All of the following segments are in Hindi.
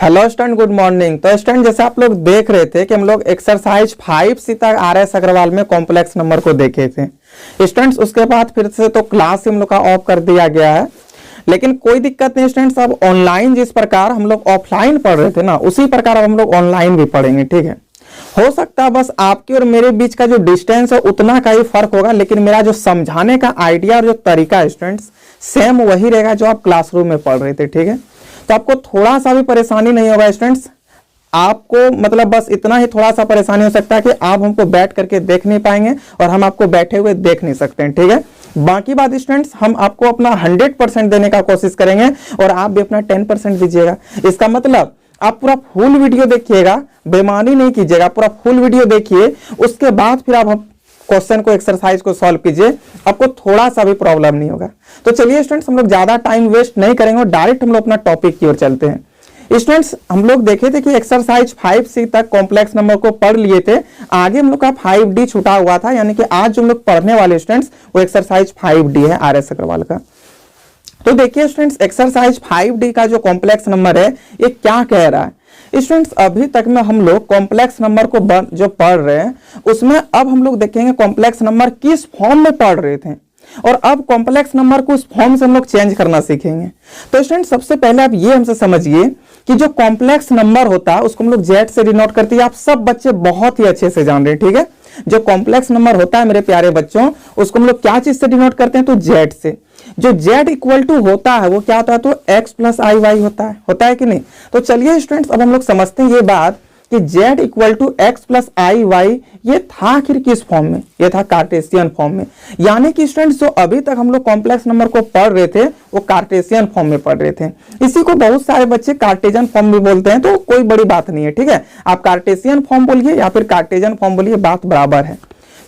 Hello student, good morning. तो स्टूडेंट, जैसे आप लोग देख रहे थे कि हम लोग एक्सरसाइज 5C तक RS अग्रवाल में कॉम्प्लेक्स नंबर को देखे थे स्टूडेंट्स। उसके बाद फिर से तो क्लास हम लोग का ऑफ कर दिया गया है, लेकिन कोई दिक्कत नहीं स्टूडेंट्स। अब ऑनलाइन जिस प्रकार हम लोग ऑफलाइन पढ़ रहे थे ना, उसी प्रकार अब हम लोग ऑनलाइन भी पढ़ेंगे, ठीक है। हो सकता है बस आपके और मेरे बीच का जो डिस्टेंस है उतना का ही फर्क होगा, लेकिन मेरा जो समझाने का आइडिया और जो तरीका है स्टूडेंट्स सेम वही रहेगा जो आप क्लासरूम में पढ़ रहे थे, ठीक है। तो आपको थोड़ा सा भी परेशानी नहीं होगा स्टूडेंट्स। आपको मतलब बस इतना ही थोड़ा सा परेशानी हो सकता है कि आप हमको बैठ करके देख नहीं पाएंगे और हम आपको बैठे हुए देख नहीं सकते हैं, ठीक है। बाकी बात स्टूडेंट्स, हम आपको अपना 100% देने का कोशिश करेंगे और आप भी अपना 10% दीजिएगा। इसका मतलब आप पूरा फुल वीडियो देखिएगा, बेईमानी नहीं कीजिएगा, पूरा फुल वीडियो देखिए। उसके बाद फिर आप क्वेश्चन को, एक्सरसाइज को सॉल्व कीजिए, आपको थोड़ा सा भी प्रॉब्लम नहीं होगा। तो चलिए स्टूडेंट्स, हम लोग ज्यादा टाइम वेस्ट नहीं करेंगे और डायरेक्ट हम लोग अपना टॉपिक की ओर चलते हैं। स्टूडेंट्स, हम लोग देखे थे कि एक्सरसाइज 5C तक कॉम्प्लेक्स नंबर को पढ़ लिए थे। आगे हम लोग का 5D छूटा हुआ था, यानी कि आज जो हम लोग पढ़ने वाले स्टूडेंट्स वो एक्सरसाइज 5D है RS अग्रवाल का। तो देखिए स्टूडेंट्स, एक्सरसाइज 5D का जो कॉम्प्लेक्स नंबर है ये क्या कह रहा है स्टूडेंट्स। अभी तक में हम लोग कॉम्प्लेक्स नंबर को जो पढ़ रहे हैं उसमें अब हम लोग देखेंगे कॉम्प्लेक्स नंबर किस फॉर्म में पढ़ रहे थे, और अब कॉम्प्लेक्स नंबर को उस फॉर्म से हम लोग चेंज करना सीखेंगे। तो स्टूडेंट, सबसे पहले आप ये हमसे समझिए कि जो कॉम्प्लेक्स नंबर होता है उसको हम लोग जेड से डिनोट करते हैं। आप सब बच्चे बहुत ही अच्छे से जान रहे हैं, ठीक है। जो कॉम्प्लेक्स नंबर होता है मेरे प्यारे बच्चों, उसको हम लोग क्या चीज से डिनोट करते हैं, तो जेड से। जो जेड इक्वल टू होता है वो क्या होता है, तो एक्स प्लस आई वाई होता है कि नहीं। तो चलिए स्टूडेंट्स, अब हम लोग समझते हैं ये बात कि z equal to x plus i y ये था आखिर किस फॉर्म में, ये था कार्टेशियन फॉर्म में। यानी कि स्टूडेंट्स, जो अभी तक हम लोग कॉम्प्लेक्स नंबर को पढ़ रहे थे वो कार्टेशियन फॉर्म में पढ़ रहे थे। इसी को बहुत सारे बच्चे कार्टेशियन फॉर्म भी बोलते हैं, तो कोई बड़ी बात नहीं है, ठीक है। आप कार्टेशियन फॉर्म बोलिए या फिर कार्टेशियन फॉर्म बोलिए, बात बराबर है।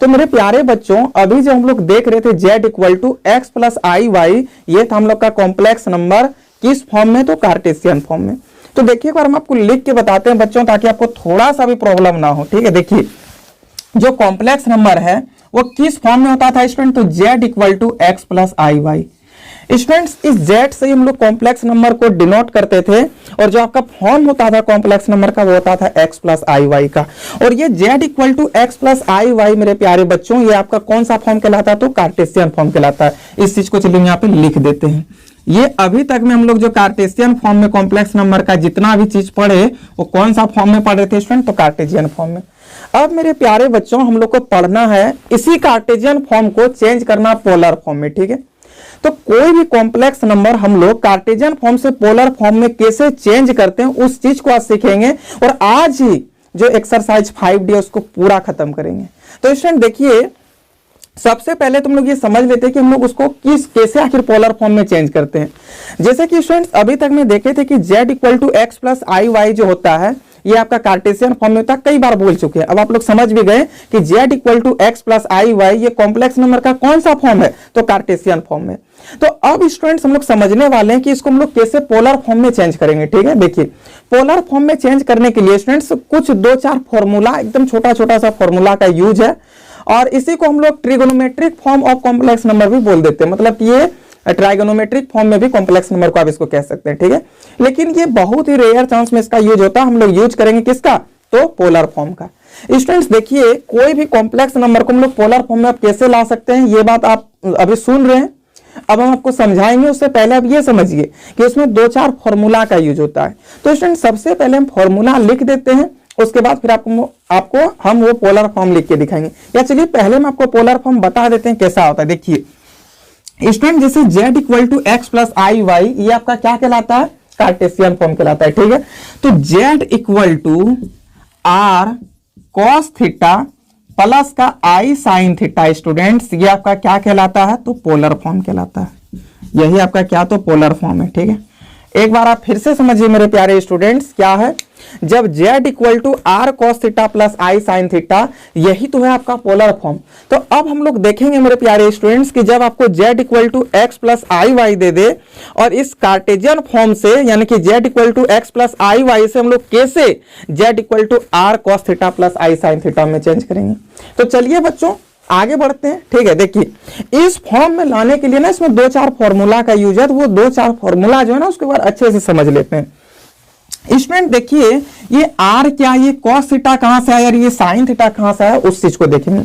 तो मेरे प्यारे बच्चों, अभी जो हम लोग देख रहे थे z equal to x plus i y, ये था हम लोग का कॉम्प्लेक्स नंबर किस फॉर्म में, तो कार्टेशियन फॉर्म में। तो देखिए एक बार हम आपको लिख के बताते हैं बच्चों, ताकि आपको थोड़ा सा भी प्रॉब्लम ना हो, ठीक है। देखिए जो कॉम्प्लेक्स नंबर है वो किस फॉर्म में होता था स्टूडेंट, तो z equal to x plus i y. Students, इस z से हम लोग कॉम्प्लेक्स नंबर को डिनोट करते थे, और जो आपका फॉर्म होता था कॉम्प्लेक्स नंबर का वो होता था x प्लस आई वाई का। और ये z equal to x plus i y मेरे प्यारे बच्चों, ये आपका कौन सा फॉर्म कहलाता है, तो कार्टेशियन फॉर्म कहलाता है। इस चीज को चलिए यहाँ पे लिख देते हैं। ये अभी तक में हम लोग जो कार्टेशियन फॉर्म में कॉम्प्लेक्स नंबर का जितना भी चीज पढ़े वो कौन सा फॉर्म में पढ़ रहे थे स्टूडेंट, तो कार्टेशियन फॉर्म में। अब मेरे प्यारे बच्चों, हम लोग को पढ़ना है इसी कार्टेशियन फॉर्म को चेंज करना पोलर फॉर्म में, ठीक है। तो कोई भी कॉम्प्लेक्स नंबर हम लोग कार्टेशियन फॉर्म से पोलर फॉर्म में कैसे चेंज करते हैं उस चीज को आज सीखेंगे, और आज ही जो एक्सरसाइज 5D उसको पूरा खत्म करेंगे। तो स्टूडेंट देखिए, सबसे पहले तुम लोग ये समझ लेते हैं कि हम लोग उसको कैसे आखिर पोलर फॉर्म में चेंज करते हैं। जैसे कि स्टूडेंट्स, अभी तक में देखे थे कि z equal to x plus i y जो होता है ये आपका कार्टेशियन फॉर्म में होता है, कई बार बोल चुके हैं। अब आप लोग समझ भी गए कि z equal to x plus i y ये कॉम्प्लेक्स नंबर का कौन सा फॉर्म है, तो कार्टेशियन फॉर्म में। तो अब स्टूडेंट्स हम लोग समझने वाले हैं कि इसको हम लोग कैसे पोलर फॉर्म में चेंज करेंगे, ठीक है। देखिए, पोलर फॉर्म में चेंज करने के लिए स्टूडेंट्स कुछ 2-4 फॉर्मूला, एकदम छोटा छोटा सा फॉर्मूला का यूज है, और इसी को हम लोग trigonometric form of complex number भी बोल देते हैं। मतलब कि ये ट्राइगोनोमेट्रिक फॉर्म में भी कॉम्प्लेक्स नंबर को आप इसको कह सकते हैं, ठीक है। लेकिन ये बहुत ही रेयर चांस में इसका यूज होता है। हम लोग यूज करेंगे किसका, तो पोलर फॉर्म का। स्टूडेंट्स देखिए, कोई भी कॉम्प्लेक्स नंबर को हम लोग पोलर फॉर्म में आप कैसे ला सकते हैं, ये बात आप अभी सुन रहे हैं। अब हम आपको समझाएंगे, उससे पहले आप ये समझिए कि उसमें 2-4 फॉर्मूला का यूज होता है। तो स्टूडेंट, सबसे पहले हम फॉर्मूला लिख देते हैं, उसके बाद फिर आपको हम वो पोलर फॉर्म लिख के दिखाएंगे। या चलिए पहले हम आपको पोलर फॉर्म बता देते हैं कैसा होता है। देखिए स्टूडेंट, जैसे z equal to x plus i y ये आपका क्या कहलाता है, कार्टेशियन फॉर्म कहलाता है, ठीक है। तो z equal to r cos theta plus का आई साइन थीटा स्टूडेंट्स, ये आपका क्या कहलाता है, तो पोलर फॉर्म कहलाता है। यही आपका क्या, तो पोलर फॉर्म है, ठीक है। एक बार आप फिर से समझिए मेरे प्यारे स्टूडेंट्स, क्या है, जब z equal to r cos theta plus i sine theta, यही तो है आपका पोलर फॉर्म। तो अब हम लोग देखेंगे मेरे प्यारे स्टूडेंट्स कि जब आपको z equal to x plus i y दे दे, और इस कार्टेशियन फॉर्म से यानी कि z equal to x plus i y से हम लोग कैसे z equal to r cos theta plus i sine theta में चेंज करेंगे। तो चलिए बच्चों आगे बढ़ते हैं, ठीक है। देखिए, इस फॉर्म में लाने के लिए ना इसमें 2-4 फॉर्मूला का यूज है, तो वो 2-4 फॉर्मूला जो है ना उसके बाद अच्छे से समझ लेते हैं। स्टूडेंट देखिए ये आर क्या, ये कॉस थीटा कहां से आया और ये साइन थीटा कहां से आया, उस चीज को देखेंगे।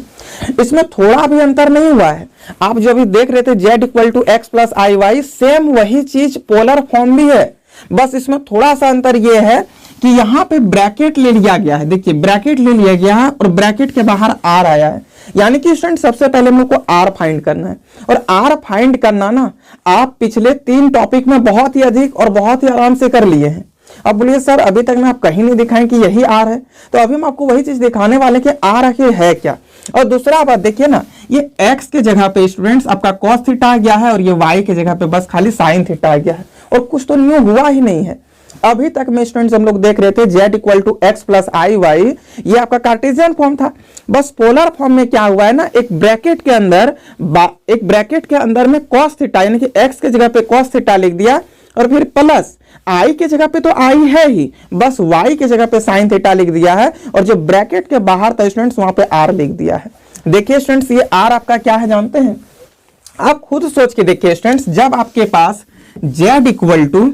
इसमें थोड़ा भी अंतर नहीं हुआ है। आप जो अभी देख रहे थे z equal to x plus i y, same वही चीज पोलर फॉर्म भी है, बस इसमें थोड़ा सा अंतर ये है कि यहाँ पे ब्रैकेट ले लिया गया है। देखिए ब्रैकेट ले लिया गया है और ब्रैकेट के बाहर आर आया है, यानी कि स्टूडेंट सबसे पहले हम लोग को आर फाइंड करना है। और आर फाइंड करना ना आप पिछले 3 टॉपिक में बहुत ही अधिक और बहुत ही आराम से कर लिए हैं। अब बोलिए सर अभी तक मैं आप कहीं नहीं दिखाएं कि यही आर है, तो अभी हम आपको वही चीज दिखाने वाले कि आर आखिर है क्या। और दूसरा बात देखिए ना, ये x के जगह पे स्टूडेंट्स आपका cos थीटा आ गया है और ये y के जगह पे बस खाली sin थीटा आ गया है, और कुछ तो न्यू हुआ ही नहीं है। अभी तक में स्टूडेंट्स हम लोग देख रहे थे z equal to x plus i y, ये आपका कार्टेशियन फॉर्म था। बस पोलर फॉर्म में क्या हुआ है ना, एक ब्रैकेट के अंदर में cos थीटा यानी कि x के जगह पे cos थीटा लिख दिया, और फिर प्लस i के जगह पे तो i है ही, बस y के जगह पे sin थीटा लिख दिया है, और जो ब्रैकेट के बाहर था स्टूडेंट्स वहां पे r लिख दिया है। देखिए स्टूडेंट्स ये r आपका क्या है जानते हैं, आप खुद सोच के देखिए स्टूडेंट्स, जब आपके पास z equal to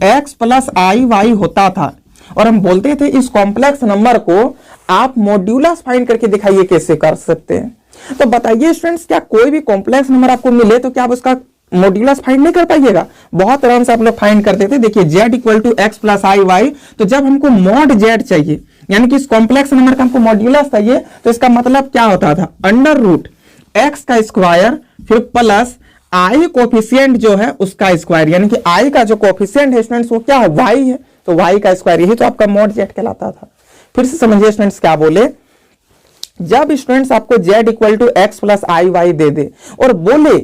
x plus i y होता था और हम बोलते थे इस कॉम्प्लेक्स नंबर को आप मॉड्यूलस फाइंड करके दिखाइए कैसे कर सकते हैं, तो बताइए स्टूडेंट्स क्या कोई भी कॉम्प्लेक्स नंबर आपको मिले तो क्या आप उसका मॉड्यूलस फाइंड नहीं कर पाइएगा? बहुत आराम से आप लोग फाइंड करते थे। देखिए z equal to x plus i y, तो जब हमको मॉड z चाहिए यानी कि इस कॉम्प्लेक्स नंबर का हमको मॉड्यूलस चाहिए, तो इसका मतलब क्या होता था, अंडर रूट एक्स का स्क्वायर फिर प्लस आई कोफिशिएंट जो है उसका स्क्वायर, यानी कि आई का जो कोफिशिएंट है स्टूडेंट्स वो क्या है, y है, तो y का स्क्वायर, यही तो आपका मॉड z कहलाता था। फिर से समझिए स्टूडेंट्स क्या बोले, जब स्टूडेंट्स आपको z equal to x plus i y दे दे और बोले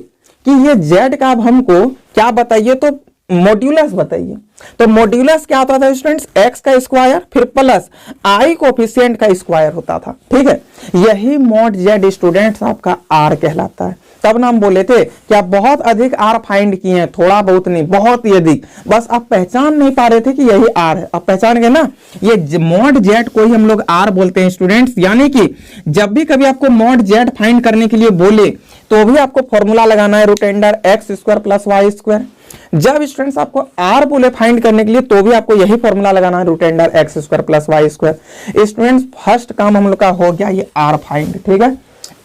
कि ये z का अब हमको क्या बताइए, तो मॉड्यूलस बताइए, तो मॉड्यूलस क्या होता था स्टूडेंट्स, x का स्क्वायर फिर प्लस i कोफिशिएंट का स्क्वायर होता था। ठीक है, यही मॉड z स्टूडेंट्स आपका r कहलाता है। तब ना हम बोले थे कि आप बहुत अधिक r फाइंड किए हैं, थोड़ा बहुत नहीं बहुत ही अधिक, बस आप पहचान नहीं पा रहे थे कि यही r है। आप पहचान गए ना, ये मॉड z को ही हम लोग r बोलते हैं स्टूडेंट्स, यानी कि जब भी कभी आपको मॉड z फाइंड करने के लिए बोले तो भी आपको फॉर्मूला लगाना है root under x square plus y square. जब स्टूडेंट्स आपको आर बोले फाइंड करने के लिए तो भी आपको यही फॉर्मूला लगाना है root under x square plus y square. Students first काम हम लोग का हो गया ये आर फाइंड। ठीक है,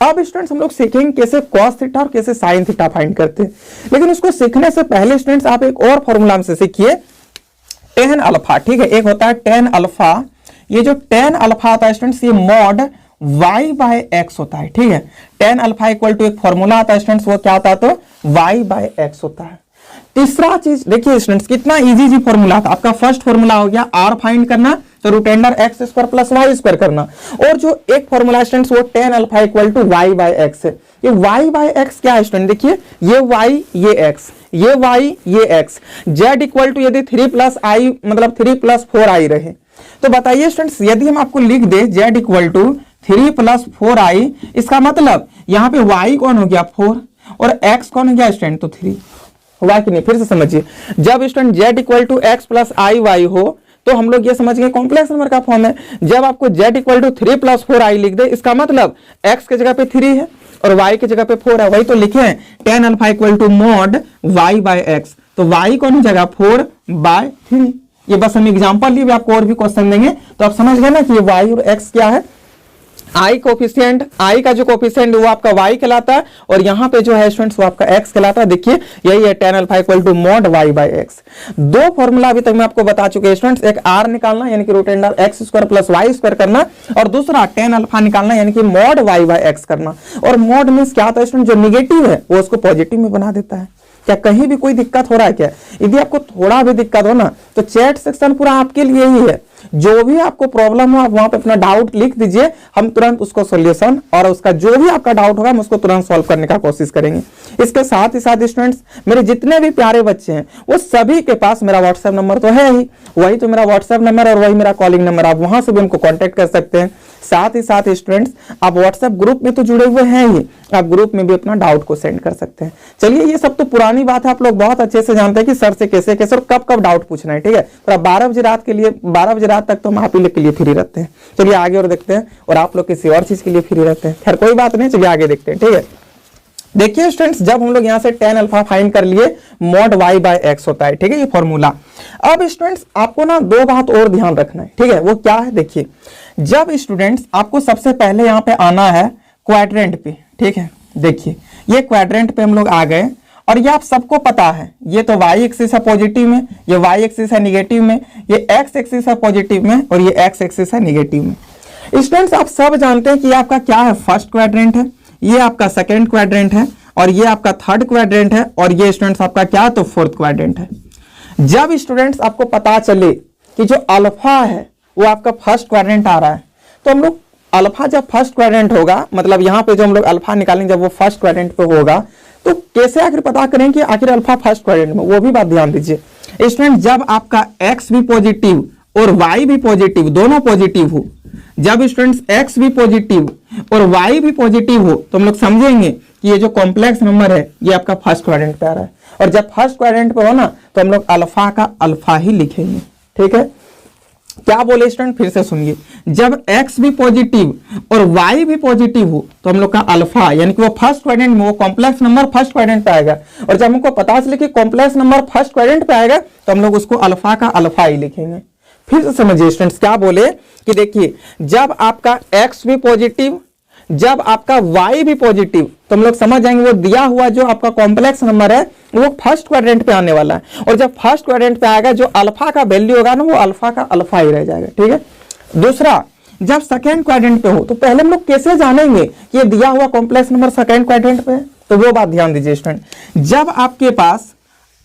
अब स्टूडेंट्स हम लोग सीखेंगे कैसे cos थीटा और कैसे sin थीटा फाइंड करते हैं, लेकिन उसको सीखने से पहले स्टूडेंट्स आप एक और फॉर्मूला हमसे सीखिए, tan अल्फा। ठीक है, एक होता है tan अल्फा, ये जो tan अल्फा होता है स्टूडेंट्स ये मॉड y बाय x होता है। ठीक है, tan अल्फा इक्वल टू एक फॉर्मूला आता है स्टूडेंट्स, वो क्या होता है, तो y बाय x होता है। तीसरा चीज देखिए स्टूडेंट्स कितना इजी फॉर्मूला था, आपका फर्स्ट फॉर्मूला हो गया आर फाइंड करना, तो root under x square plus y square करना, और जो एक फॉर्मूला स्टूडेंट्स वो tan alpha equal to y by x है। ये y बाय एक्स क्या है स्टूडेंट, देखिए ये y ये x, ये y ये x, z इक्वल टू यदि 3 प्लस आई मतलब 3 प्लस 4 आई रहे, तो बताइए स्टूडेंट्स यदि हम आपको लिख दे z इक्वल टू 3 प्लस 4 आई, इसका मतलब यहाँ पे y कौन हो गया 4 और x कौन हो गया स्टूडेंट, तो 3 हुआ कि नहीं। फिर से समझिए, जब student z equal to x plus i y हो तो हम लोग ये समझ गए कॉम्प्लेक्स नंबर का फॉर्म है। जब आपको z इक्वल टू 3 प्लस 4 आई लिख दे, इसका मतलब x के जगह पे 3 है और y के जगह पे 4 है, वही तो लिखे हैं tan alpha equal to mod y by x, तो y कौन जगह 4 बाय 3। ये बस हम एग्जांपल लिए, आपको और भी क्वेश्चन देंगे तो आप समझ गए ना कि ये y और x क्या है। आई कोफिशिएंट, आई का जो कोफिशिएंट वो आपका y कहलाता है और यहाँ पे जो है स्टूडेंट्स वो आपका x कहलाता है। देखिए यही है tan alpha equal to mod y by x। दो फॉर्मूला अभी तक मैं आपको बता चुके हैं स्टूडेंट्स, एक r निकालना यानी कि root under x square plus y square करना, और दूसरा tan अल्फा निकालना यानी कि मॉड y बाय x करना। और मॉड मींस क्या होता है स्टूडेंट, जो निगेटिव है वो उसको पॉजिटिव में बना देता है। क्या कहीं भी कोई दिक्कत हो रहा है क्या? यदि आपको थोड़ा भी दिक्कत हो ना तो चैट सेक्शन पूरा आपके लिए ही है, जो भी आपको प्रॉब्लम हो आप वहां पे अपना डाउट लिख दीजिए, हम तुरंत उसको सॉल्यूशन और उसका जो भी आपका डाउट होगा हम उसको तुरंत सॉल्व करने का कोशिश करेंगे। इसके साथ ही साथ स्टूडेंट्स मेरे जितने भी प्यारे बच्चे हैं वो सभी के पास मेरा व्हाट्सएप नंबर तो है ही, वही तो मेरा व्हाट्सएप नंबर और वही मेरा कॉलिंग नंबर, आप वहां से भी उनको कॉन्टेक्ट कर सकते हैं। साथ ही साथ स्टूडेंट्स आप व्हाट्सएप ग्रुप में तो जुड़े हुए हैं ही, आप ग्रुप में भी अपना डाउट को सेंड कर सकते हैं। चलिए ये सब तो पुरानी बात है, आप लोग बहुत अच्छे से जानते हैं कि सर से कैसे कैसे और कब कब डाउट पूछना है। ठीक है, तो 12 बजे रात के लिए 12 बजे रात तक तो हम आप ही लोग के लिए फ्री रहते हैं। चलिए आगे और देखते हैं, और आप लोग किसी और चीज के लिए फ्री रहते हैं। खैर कोई बात नहीं, चलिए आगे देखते हैं। ठीक है, देखिए स्टूडेंट्स, जब हम लोग यहाँ से tan अल्फा फाइंड कर लिए, mod y बाय x होता है, ठीक है, ये फॉर्मूला। अब स्टूडेंट्स आपको ना दो बात और ध्यान रखना है, ठीक है, वो क्या है, देखिए जब स्टूडेंट्स आपको सबसे पहले यहाँ पे आना है क्वाड्रेंट पे, ठीक है, देखिए ये क्वाड्रेंट पे हम लोग आ गए और ये आप सबको पता है, ये तो y एक्सिस है पॉजिटिव में, ये y एक्सिस है निगेटिव में, ये x एक्सिस है पॉजिटिव में और ये x एक्सिस है निगेटिव में। स्टूडेंट्स आप सब जानते हैं कि आपका क्या है, फर्स्ट क्वाड्रेंट है, ये आपका सेकेंड क्वाड्रेंट है और ये आपका थर्ड क्वाड्रेंट है और ये स्टूडेंट्स आपका क्या, तो फोर्थ क्वाड्रेंट है। जब स्टूडेंट्स आपको पता चले कि जो अल्फा है वो आपका फर्स्ट क्वाड्रेंट आ रहा है, तो हम लोग अल्फा जब फर्स्ट क्वाड्रेंट होगा, मतलब यहाँ पे जो हम लोग अल्फा निकालेंगे जब वो फर्स्ट क्वाड्रेंट पे होगा, तो कैसे आखिर पता करें कि आखिर अल्फा फर्स्ट क्वाड्रेंट में, वो भी बात ध्यान दीजिए स्टूडेंट। जब आपका x भी पॉजिटिव और y भी पॉजिटिव, दोनों पॉजिटिव हो, जब स्टूडेंट्स x भी पॉजिटिव और y भी पॉजिटिव हो, तो हम लोग समझेंगे कि ये जो कॉम्प्लेक्स नंबर है ये आपका फर्स्ट क्वाड्रेंट पे आ रहा है। और जब फर्स्ट क्वाड्रेंट पे हो ना, तो हम लोग अल्फा का अल्फा ही लिखेंगे, ठीक है। क्या बोले स्टूडेंट, फिर से सुनिए, जब x भी पॉजिटिव और y भी पॉजिटिव हो, तो हम लोग का अल्फा यानी कि वो फर्स्ट क्वाड्रेंट में, वो कॉम्प्लेक्स नंबर फर्स्ट क्वाड्रेंट पे आएगा। और जब हमको पता चले कि कॉम्प्लेक्स नंबर फर्स्ट क्वाड्रेंट पे आएगा, तो हम लोग उसको अल्फा का अल्फा ही लिखेंगे। फिर से समझिए स्टूडेंट्स, क्या बोले कि देखिए जब आपका x भी पॉजिटिव, जब आपका y भी पॉजिटिव, तो हम लोग समझ जाएंगे वो दिया हुआ जो आपका कॉम्प्लेक्स नंबर है वो फर्स्ट क्वाड्रेंट पे आने वाला है। और जब फर्स्ट क्वाड्रेंट पे आएगा, जो अल्फा का वैल्यू होगा ना, वो अल्फा का अल्फा ही रह जाएगा, ठीक है। दूसरा, जब सेकेंड क्वाड्रेंट पे हो, तो पहले हम लोग कैसे जानेंगे कि ये दिया हुआ कॉम्प्लेक्स नंबर सेकेंड क्वाड्रेंट पे है, तो वो बात ध्यान दीजिए स्टूडेंट। जब आपके पास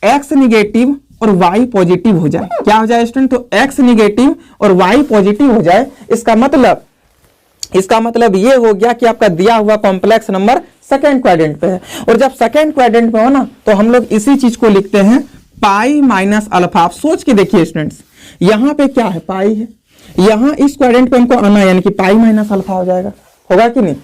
x निगेटिव और y पॉजिटिव हो जाए, क्या हो जाए स्टूडेंट, तो x निगेटिव और y पॉजिटिव हो जाए, इसका मतलब ये हो गया कि आपका दिया हुआ कॉम्प्लेक्स नंबर सेकेंड क्वाड्रेंट पे है। और जब सेकेंड क्वाड्रेंट पे हो ना, तो हम लोग इसी चीज को लिखते हैं पाई माइनस अल्फा। आप सोच के देखिए स्टूडेंट्स, यहाँ पे क्या है, पाई है, यहाँ इस क्वाड्रेंट पे हमको आना है, यानी कि पाई माइनस अल्फा हो जाएगा, होगा कि नहीं।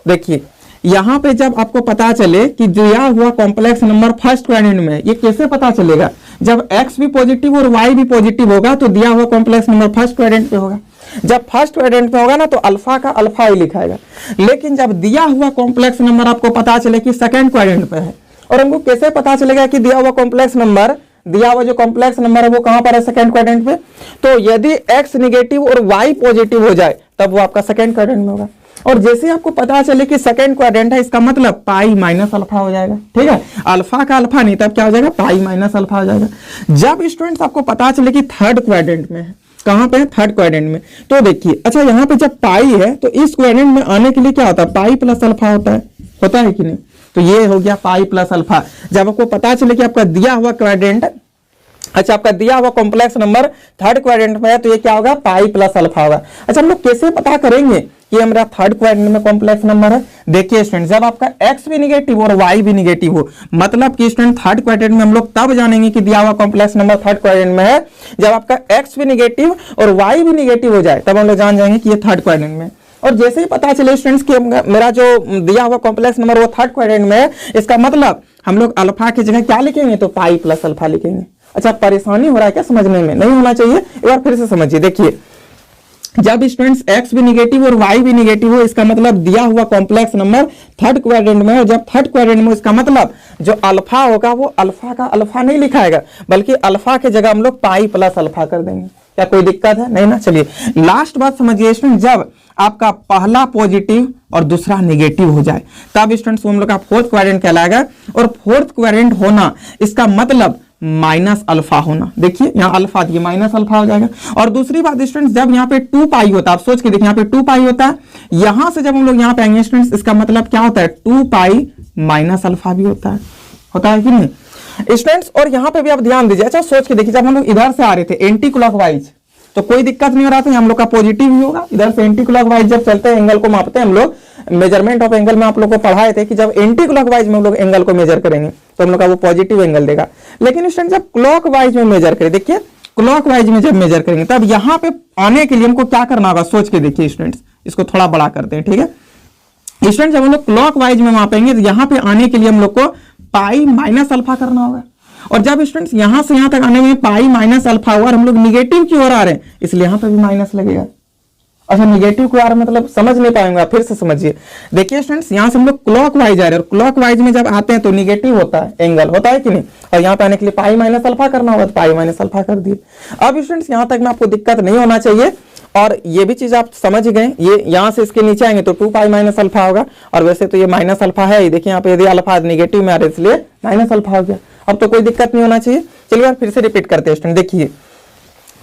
देखिए यहाँ पे जब आपको पता चले कि दिया हुआ कॉम्प्लेक्स नंबर फर्स्ट क्वाड्रेंट में, ये कैसे पता चलेगा, जब x भी पॉजिटिव और y भी पॉजिटिव होगा, तो दिया हुआ कॉम्प्लेक्स नंबर फर्स्ट क्वाड्रेंट पे होगा। जब फर्स्ट क्वाड्रेंट पे होगा ना, तो अल्फा का अल्फा ही लिखाएगा। लेकिन जब दिया हुआ कॉम्प्लेक्स नंबर आपको पता चले कि सेकेंड क्वाड्रेंट पे है, और हमको कैसे पता चलेगा कि दिया हुआ कॉम्प्लेक्स नंबर, दिया हुआ जो कॉम्प्लेक्स नंबर है वो कहां पर है, सेकेंड क्वाड्रेंट पे। तो यदि x निगेटिव और y पॉजिटिव हो जाए, तब वो आपका सेकेंड क्वाड्रेंट में होगा। और जैसे आपको पता चले कि सेकेंड क्वाड्रेंट है, इसका मतलब पाई माइनस अल्फा हो जाएगा, ठीक है। अल्फा का अल्फा नहीं, तब क्या हो जाएगा, पाई माइनस अल्फा हो जाएगा। जब स्टूडेंट्स आपको पता चले कि थर्ड क्वाड्रेंट में है, कहां पे है, थर्ड क्वाड्रेंट में, तो देखिए अच्छा यहाँ पे जब पाई है, तो इस क्वाड्रेंट में आने के लिए क्या होता है, पाई प्लस अल्फा होता है कि नहीं। तो ये हो गया पाई प्लस अल्फा। जब आपको पता चले कि आपका दिया हुआ क्वाड्रेंट, अच्छा आपका दिया हुआ कॉम्प्लेक्स नंबर थर्ड क्वाड्रेंट में है, तो ये क्या होगा, पाई प्लस अल्फा होगा। अच्छा हम लोग कैसे पता करेंगे कि हमारा थर्ड क्वाड्रेंट में कॉम्प्लेक्स नंबर है। देखिए स्टूडेंट, जब आपका x भी निगेटिव और y भी निगेटिव हो, मतलब कि स्टूडेंट थर्ड क्वाड्रेंट में हम लोग तब जानेंगे कि दिया हुआ कॉम्प्लेक्स नंबर थर्ड क्वाड्रेंट में है, जब आपका x भी निगेटिव और y भी निगेटिव हो जाए, तब हम लोग जान जाएंगे कि ये थर्ड क्वाड्रेंट में। और जैसे ही पता चले स्टूडेंट्स कि मेरा जो दिया हुआ कॉम्प्लेक्स नंबर वो थर्ड क्वाड्रेंट में है, इसका मतलब हम लोग अल्फा की जगह क्या लिखेंगे, तो पाई प्लस अल्फा लिखेंगे। अच्छा परेशानी हो रहा है क्या समझने में, नहीं होना चाहिए, एक बार फिर से समझिए। देखिए जब स्टूडेंट्स x भी निगेटिव और y भी निगेटिव हो, इसका मतलब दिया हुआ कॉम्प्लेक्स नंबर थर्ड क्वाड्रेंट में है। जब थर्ड क्वाड्रेंट में, इसका मतलब जो अल्फा होगा वो अल्फा का अल्फा नहीं लिखाएगा, बल्कि अल्फा के जगह हम लोग पाई प्लस अल्फा कर देंगे। क्या कोई दिक्कत है, नहीं ना। चलिए लास्ट बात समझिए स्टूडेंट, जब आपका पहला पॉजिटिव और दूसरा निगेटिव हो जाए, तब स्टूडेंट्स हम लोग का फोर्थ क्वाड्रेंट कहलाएगा। और फोर्थ क्वाड्रेंट होना, इसका मतलब माइनस अल्फा होना। देखिए यहाँ अल्फा दिए, माइनस अल्फा हो जाएगा। और दूसरी बात स्टूडेंट्स, जब यहाँ पे 2 पाई होता है, आप सोच के देखिए यहाँ पे 2 पाई होता है, यहां से जब हम लोग यहाँ पे आएंगे स्टूडेंट्स, इसका मतलब क्या होता है, 2 पाई माइनस अल्फा भी होता है कि नहीं स्टूडेंट्स। और यहाँ पे भी आप ध्यान दीजिए, अच्छा सोच के देखिए, जब हम लोग इधर से आ रहे थे एंटी क्लॉकवाइज, तो कोई दिक्कत नहीं हो रहा था, हम लोग का पॉजिटिव ही होगा। इधर से एंटी क्लॉकवाइज जब चलते हैं, एंगल को मापते हैं हम लोग, मेजरमेंट ऑफ एंगल में आप लोग को पढ़ाए थे कि जब एंटी क्लॉकवाइज में हम लोग एंगल को मेजर करेंगे, तो हम लोग का वो पॉजिटिव एंगल देगा। लेकिन स्टूडेंट जब क्लॉकवाइज में मेजर करें, देखिए क्लॉकवाइज में जब मेजर करेंगे, तब यहाँ पे आने के लिए हमको क्या करना होगा, सोच के देखिए स्टूडेंट्स, इसको थोड़ा बड़ा करते हैं, ठीक है स्टूडेंट। जब हम लोग क्लॉकवाइज में मापेंगे, तो यहाँ पे आने के लिए हम लोग को पाई माइनस अल्फा करना होगा। और जब स्टूडेंट्स यहां से यहां तक आने में पाई माइनस अल्फा हुआ और हम लोग निगेटिव की ओर आ रहे हैं, इसलिए यहां पे भी माइनस लगेगा। अच्छा निगेटिव को यार मतलब समझ नहीं पाएंगे, फिर से समझिए। देखिए स्टूडेंट्स यहाँ से हम लोग क्लॉक वाइज आ रहे हैं, और क्लॉक वाइज में जब आते हैं तो निगेटिव होता है, एंगल होता है कि नहीं, और यहाँ पे आने के लिए पाई माइनस अल्फा करना होगा, तो पाई माइनस अल्फा कर दिए। अब स्टूडेंट्स यहाँ तक में आपको दिक्कत नहीं होना चाहिए, और ये भी चीज आप समझ गए। ये यहाँ से इसके नीचे आएंगे तो 2 पाई माइनस अल्फा होगा, और वैसे तो ये माइनस अल्फा है, देखिए यहाँ पे यदि अल्फा नेगेटिव में आ रहा है इसलिए माइनस अल्फा हो गया। अब तो कोई दिक्कत नहीं होना चाहिए। चलिए यार फिर से रिपीट करते हैं स्टूडेंट। देखिए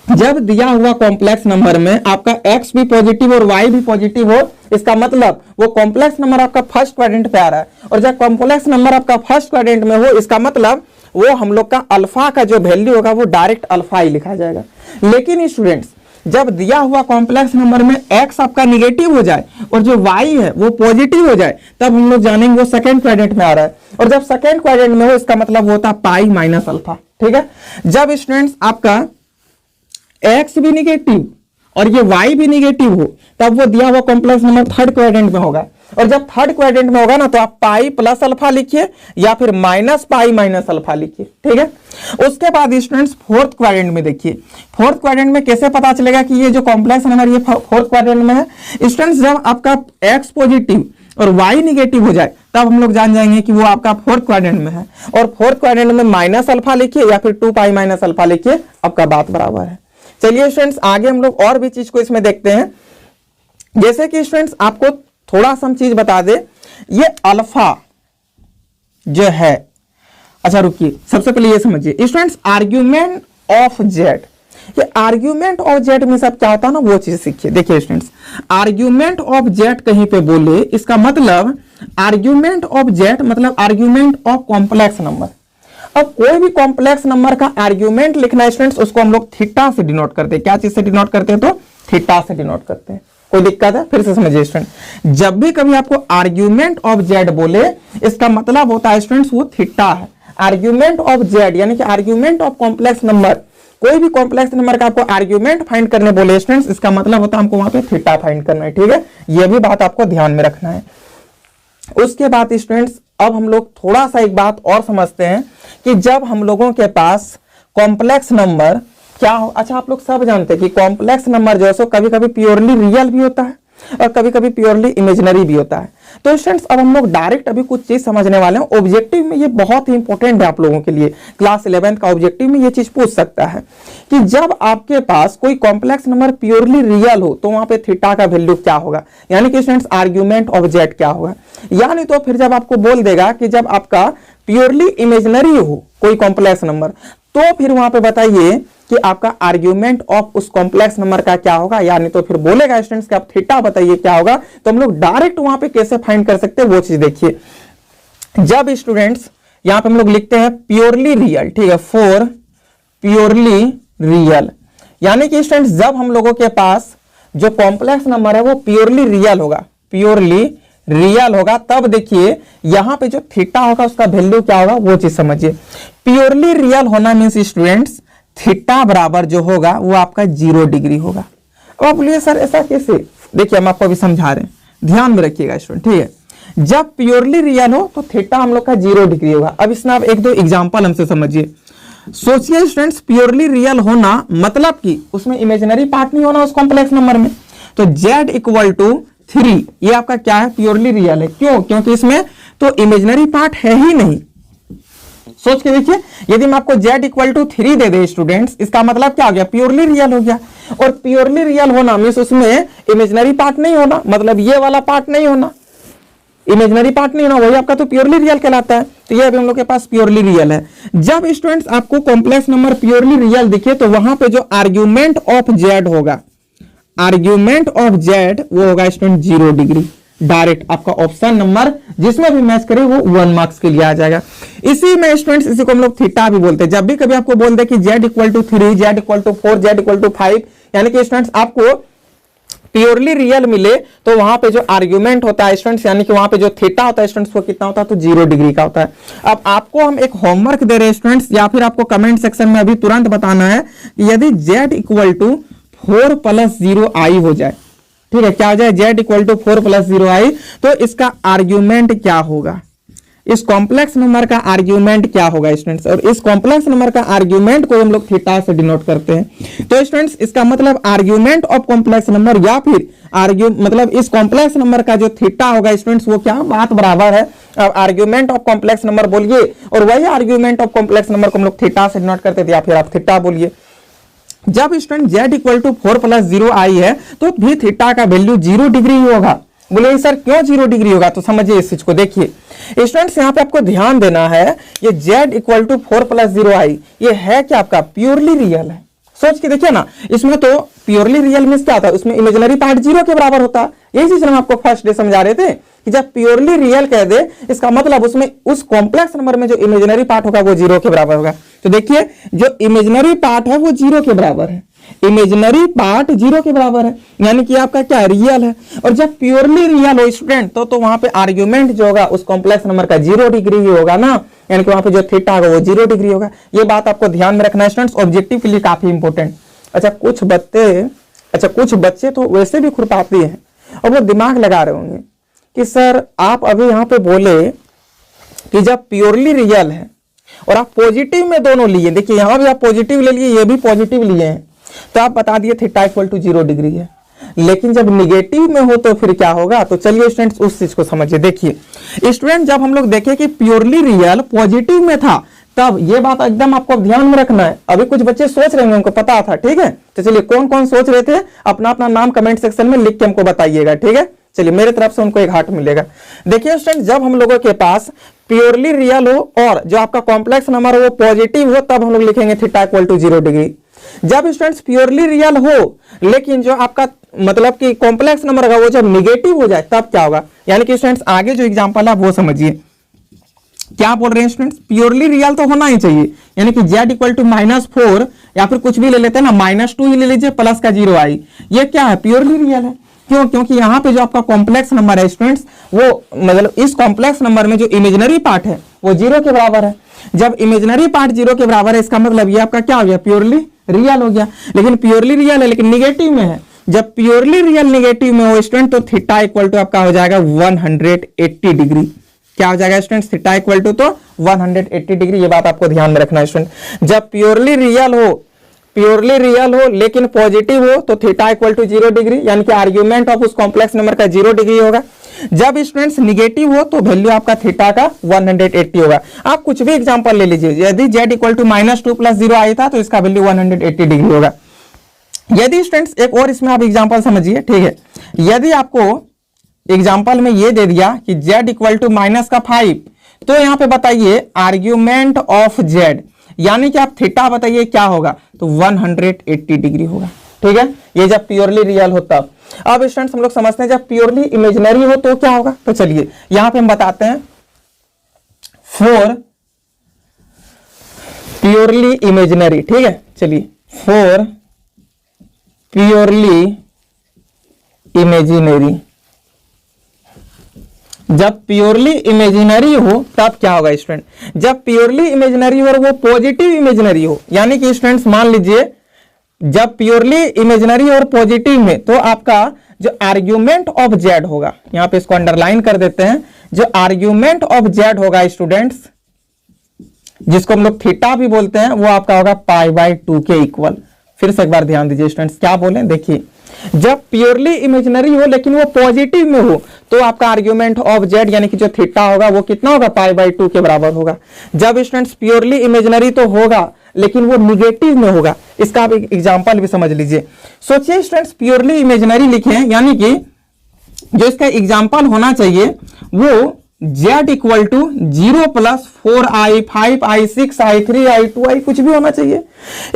जब दिया हुआ कॉम्प्लेक्स नंबर में आपका x भी पॉजिटिव और y भी पॉजिटिव हो, इसका मतलब वो कॉम्प्लेक्स नंबर आपका फर्स्ट क्वाड्रेंट पे आ रहा है, और जब कॉम्प्लेक्स नंबर आपका फर्स्ट क्वाड्रेंट में हो, इसका मतलब वो हम लोग का अल्फा का जो वैल्यू होगा वो डायरेक्ट अल्फा ही लिखा जाएगा। लेकिन स्टूडेंट्स जब दिया हुआ कॉम्प्लेक्स नंबर में x आपका निगेटिव हो जाए और जो y है वो पॉजिटिव हो जाए, तब हम लोग जानेंगे वो सेकंड क्वाड्रेंट में आ रहा है, और जब सेकंड क्वाड्रेंट में हो इसका मतलब होता है पाई माइनस अल्फा। ठीक है, जब स्टूडेंट्स आपका x भी निगेटिव और ये y भी निगेटिव हो, तब वो दिया हुआ कॉम्प्लेक्स नंबर थर्ड क्वाड्रेंट में होगा, और जब थर्ड क्वाड्रेंट में होगा ना तो आप पाई प्लस अल्फा लिखिए या फिर माइनस पाई माइनस अल्फा लिखिए। ठीक है, उसके बाद स्टूडेंट्स फोर्थ क्वाड्रेंट में देखिए, फोर्थ क्वाड्रेंट में कैसे पता चलेगा कि ये जो कॉम्प्लेक्स नंबर ये फोर्थ क्वाड्रेंट में है। स्टूडेंट्स जब आपका x पॉजिटिव और y निगेटिव हो जाए तब हम लोग जान जाएंगे कि वो आपका फोर्थ क्वाड्रेंट में है, और फोर्थ क्वाड्रेंट में माइनस अल्फा लिखिए या फिर 2 पाई माइनस अल्फा लिखिए, आपका बात बराबर है। चलिए स्टूडेंट्स आगे हम लोग और भी चीज को इसमें देखते हैं। जैसे कि स्टूडेंट्स आपको थोड़ा सा हम चीज बता दे, ये अल्फा जो है, अच्छा रुकिए सबसे पहले ये समझिए स्टूडेंट्स आर्ग्यूमेंट ऑफ जेड, ये आर्ग्यूमेंट ऑफ जेड में सब क्या होता है ना वो चीज सीखिए। देखिए स्टूडेंट्स आर्ग्यूमेंट ऑफ जेड कहीं पे बोले, इसका मतलब आर्ग्यूमेंट ऑफ जेड मतलब आर्ग्यूमेंट ऑफ कॉम्प्लेक्स नंबर। अब कोई भी कॉम्प्लेक्स नंबर का आर्ग्यूमेंट लिखना है स्टूडेंट्स, उसको हम लोग थीटा से डिनोट करते हैं। क्या चीज से डिनोट करते हैं? तो थीटा से डिनोट करते हैं। कोई दिक्कत है? फिर से समझिए स्टूडेंट, जब भी कभी आपको आर्ग्यूमेंट ऑफ जेड बोले, इसका मतलब होता है स्टूडेंट्स वो थीटा है। आर्ग्यूमेंट ऑफ जेड यानी कि आर्ग्यूमेंट ऑफ कॉम्प्लेक्स नंबर, कोई भी कॉम्प्लेक्स नंबर का आपको आर्ग्यूमेंट फाइंड करने बोले स्टूडेंट्स, इसका मतलब होता है हमको वहां पे थीटा फाइंड करना है। ठीक है, यह भी बात आपको ध्यान में रखना है। उसके बाद स्टूडेंट्स अब हम लोग थोड़ा सा एक बात और समझते हैं कि जब हम लोगों के पास कॉम्प्लेक्स नंबर क्या हो, अच्छा आप लोग सब जानते हैं कि कॉम्प्लेक्स नंबर जो है सो कभी कभी प्योरली रियल भी होता है और कभी कभी प्योरली इमेजिनरी भी होता है। तो स्टूडेंट्स अब हम लोग डायरेक्ट अभी कुछ चीज समझने वाले हैं। ऑब्जेक्टिव में ये बहुत ही इंपॉर्टेंट है आप लोगों के लिए, क्लास 11th का ऑब्जेक्टिव में ये चीज पूछ सकता है कि जब आपके पास कोई कॉम्प्लेक्स नंबर प्योरली रियल हो तो वहां पे थीटा का वैल्यू क्या होगा, यानी कि स्टूडेंट्स आर्ग्यूमेंट ऑफ जेड क्या होगा। यानी तो फिर जब आपको बोल देगा कि जब आपका प्योरली इमेजिनरी हो कोई कॉम्प्लेक्स नंबर, तो फिर वहां पे बताइए कि आपका आर्ग्यूमेंट ऑफ उस कॉम्प्लेक्स नंबर का क्या होगा, यानी तो फिर बोलेगा स्टूडेंट्स कि आप थीटा बताइए क्या होगा। तो हम लोग डायरेक्ट वहां पे कैसे फाइंड कर सकते हैं वो चीज देखिए। जब स्टूडेंट्स यहां पे हम लोग लिखते हैं प्योरली रियल, ठीक है, फॉर प्योरली रियल, यानी कि स्टूडेंट्स जब हम लोगों के पास जो कॉम्प्लेक्स नंबर है वो प्योरली रियल होगा, प्योरली रियल होगा, तब देखिए यहां पे जो थीटा होगा उसका वैल्यू क्या होगा वो चीज समझिए। प्योरली रियल होना मींस स्टूडेंट्स थीटा बराबर जो होगा वो आपका 0 डिग्री होगा। अब आप बोलिए सर ऐसा कैसे, देखिए हम आपको अभी समझा रहे हैं, ध्यान में रखिएगा स्टूडेंट। ठीक है, जब प्योरली रियल हो तो थीटा हम लोग का 0 डिग्री होगा। अब इसमें आप एक दो एग्जांपल हमसे समझिए। सोचिए स्टूडेंट्स प्योरली रियल होना मतलब कि उसमें इमेजिनरी पार्ट नहीं होना उस कॉम्प्लेक्स नंबर में, तो z इक्वल टू 3 ये आपका क्या है, प्योरली रियल है। क्यों? क्योंकि इसमें तो इमेजिनरी पार्ट है ही नहीं। सोच के देखिए, यदि मैं आपको z इक्वल टू 3 दे दे स्टूडेंट्स, इसका मतलब क्या हो गया, प्योरली रियल हो गया। और प्योरली रियल होना मींस उसमें इमेजिनरी पार्ट नहीं होना, मतलब ये वाला पार्ट नहीं होना, इमेजिनरी पार्ट नहीं होना, वही आपका तो प्योरली रियल कहलाता है। तो ये अभी हम लोग के पास प्योरली रियल है। जब स्टूडेंट्स आपको कॉम्प्लेक्स नंबर प्योरली रियल दिखे तो वहां पे जो आर्ग्यूमेंट ऑफ जेड होगा, आर्ग्यूमेंट ऑफ जेड वो होगा स्टूडेंट 0 डिग्री। डायरेक्ट आपका ऑप्शन नंबर जिसमें भी मैच करे वो 1 मार्क्स के लिए आ जाएगा। इसी में स्टूडेंट्स इसी को हम लोग थीटा भी बोलते हैं। जब भी कभी आपको बोल दे कि z equal to 3, z equal to 4, z equal to 5, यानी कि स्टूडेंट्स आपको प्योरली रियल मिले तो वहां पे जो आर्ग्यूमेंट होता है स्टूडेंट्स, यानी कि वहां पे जो थीटा होता है स्टूडेंट्स वो कितना होता है, तो 0 डिग्री का होता है। अब आपको हम एक होमवर्क दे रहे हैं स्टूडेंट्स, या फिर आपको कमेंट सेक्शन में अभी तुरंत बताना है कि यदि z इक्वल टू 4 + 0i हो जाए, ठीक है, क्या हो जाए, z इक्वल टू 4 + 0i, तो इसका आर्ग्यूमेंट क्या होगा। इस कॉम्प्लेक्स नंबर का आर्ग्यूमेंट क्या होगा स्टूडेंट्स, और इस कॉम्प्लेक्स नंबर का आर्ग्यूमेंट को हम लोग थीटा से डिनोट करते हैं। तो स्टूडेंट्स इसका मतलब आर्ग्यूमेंट ऑफ कॉम्प्लेक्स नंबर या फिर मतलब इस कॉम्प्लेक्स नंबर का जो थीटा होगा स्टूडेंट्स वो क्या बात बराबर है, अब आर्ग्यूमेंट ऑफ कॉम्प्लेक्स नंबर बोलिए और वही आर्ग्यूमेंट ऑफ कॉम्प्लेक्स नंबर को हम लोग थीटा से डिनोट करते थे, या फिर आप थीटा बोलिए। जब student z equal to 4 + 0 i है तो भी थीटा का वैल्यू 0 डिग्री होगा। बोले सर क्यों 0 डिग्री होगा, तो समझिए इस चीज को। देखिए स्टूडेंट्स यहाँ पे आपको ध्यान देना है, ये z इक्वल टू 4 + 0 i ये है क्या आपका प्योरली रियल है। सोच के देखिए ना, इसमें तो प्योरली रियल मींस क्या होता है, उसमें इमेजिनरी पार्ट 0 के बराबर होता है। यही चीज हम आपको फर्स्ट डे समझा रहे थे कि जब प्योरली रियल कह दे इसका मतलब उसमें उस कॉम्प्लेक्स नंबर में जो इमेजिनरी पार्ट होगा वो 0 के बराबर होगा। तो देखिए जो इमेजिनरी पार्ट है वो 0 के बराबर है, इमेजिनरी पार्ट 0 के बराबर है, यानी कि आपका क्या रियल है। और जब प्योरली रियल हो स्टूडेंट तो वहां पे आर्ग्यूमेंट जो होगा उस कॉम्प्लेक्स नंबर का 0 डिग्री ही होगा ना, यानी कि वहां पे जो थीटा होगा वो 0 डिग्री होगा। ये बात आपको ध्यान में रखना है स्टूडेंट्स, ऑब्जेक्टिव के लिए काफी इंपॉर्टेंट। अच्छा कुछ बच्चे तो वैसे भी खुरपाती हैं और वो दिमाग लगा रहे होंगे कि सर आप अभी यहाँ पे बोले कि जब प्योरली रियल है और आप पॉजिटिव में दोनों लिए, देखिए यहां भी आप पॉजिटिव ले लिए, ये भी पॉजिटिव लिए हैं, तो आप बता दिए थीटा इक्वल टू 0 डिग्री है। लेकिन जब निगेटिव में हो तो फिर क्या होगा, तो चलिए स्टूडेंट्स उस चीज को समझिए। देखिए स्टूडेंट जब हम लोग देखें कि प्योरली रियल पॉजिटिव में था तब ये बात एकदम आपको ध्यान में रखना है। अभी कुछ बच्चे सोच रहे हैं, उनको पता था, ठीक है। तो चलिए कौन कौन सोच रहे थे अपना अपना नाम कमेंट सेक्शन में लिख के हमको बताइएगा, ठीक है। चलिए मेरे तरफ से उनको एक हार्ट मिलेगा। देखिए स्टूडेंट जब हम लोगों के पास प्योरली रियल हो और जो आपका कॉम्प्लेक्स नंबर हो वो पॉजिटिव हो तब हम लोग लिखेंगे थीटा इक्वल टू 0 डिग्री। जब स्टूडेंट्स प्योरली रियल हो लेकिन जो आपका मतलब कि कॉम्प्लेक्स नंबर होगा वो जब निगेटिव हो जाए तब क्या होगा, यानी कि स्टूडेंट्स आगे जो एग्जांपल है वो समझिए। क्या बोल रहे हैं स्टूडेंट्स, प्योरली रियल तो होना ही चाहिए, यानी कि z इक्वल टू -4 या फिर कुछ भी ले लेते हैं ना, -2 ही ले लीजिए प्लस का 0 आई, ये क्या है प्योरली रियल है। क्यों, क्योंकि यहाँ पे जो आपका कॉम्प्लेक्स नंबर है स्टूडेंट्स वो मतलब इस कॉम्प्लेक्स नंबर में जो इमेजिनरी पार्ट है वो 0 के बराबर है। जब इमेजिनरी पार्ट 0 के बराबर है इसका मतलब ये आपका क्या हो गया, प्योरली रियल हो गया। लेकिन प्योरली रियल है लेकिन निगेटिव में है, जब प्योरली रियल निगेटिव में हो स्टूडेंट तो थीटा इक्वल टू आपका हो जाएगा 180 डिग्री। क्या हो जाएगा स्टूडेंट्स, थीटा इक्वल टू तो 180 डिग्री। ये बात आपको ध्यान में रखना है स्टूडेंट। जब प्योरली रियल हो लेकिन पॉजिटिव हो तो थीटा इक्वल टू 0 डिग्री, यानी कि आर्ग्यूमेंट ऑफ उस कॉम्प्लेक्स नंबर का 0 डिग्री होगा। जब स्टूडेंट्स निगेटिव हो तो वैल्यू आपका थीटा का 180 होगा। आप कुछ भी एग्जांपल ले लीजिए, यदि z इक्वल टू -2 + 0 आई था तो इसका वैल्यू 180 डिग्री होगा। यदि स्टूडेंट्स एक और इसमें आप एग्जांपल समझिए, ठीक है। यदि आपको एग्जांपल में ये दे दिया कि z इक्वल टू -5 तो यहां पे बताइए आर्ग्यूमेंट ऑफ z, यानी कि आप थीटा बताइए क्या होगा, तो 180 डिग्री होगा, ठीक है। ये जब प्योरली रियल हो तब। अब स्टूडेंट्स हम लोग समझते हैं जब प्योरली इमेजिनरी हो तो क्या होगा, तो चलिए यहां पे हम बताते हैं फॉर प्योरली इमेजिनरी, ठीक है। चलिए फॉर प्योरली इमेजिनरी, जब प्योरली इमेजिनरी हो तब क्या होगा स्टूडेंट, जब प्योरली इमेजिनरी हो और वो पॉजिटिव इमेजिनरी हो, यानी कि स्टूडेंट्स मान लीजिए जब प्योरली इमेजिनरी और पॉजिटिव में तो आपका जो आर्ग्यूमेंट ऑफ z होगा, यहां पे इसको अंडरलाइन कर देते हैं, जो आर्ग्यूमेंट ऑफ z होगा स्टूडेंट्स जिसको हम लोग थीटा भी बोलते हैं वो आपका होगा π/2 के इक्वल। फिर से एक बार ध्यान दीजिए स्टूडेंट्स क्या बोले, देखिए जब प्योरली इमेजिनरी हो लेकिन वो पॉजिटिव में हो तो आपका आर्ग्यूमेंट ऑफ z यानी कि जो थीटा होगा वो कितना होगा, π/2 के बराबर होगा। जब स्टूडेंट्स प्योरली इमेजिनरी तो होगा लेकिन वो निगेटिव में होगा, इसका आप एग्जांपल भी समझ लीजिए। सोचिए स्टूडेंट्स प्योरली इमेजिनरी लिखे हैं, यानी कि जो इसका एग्जांपल होना चाहिए वो z equal to 0 + 4i 5i 6i 3i 2i कुछ भी होना चाहिए।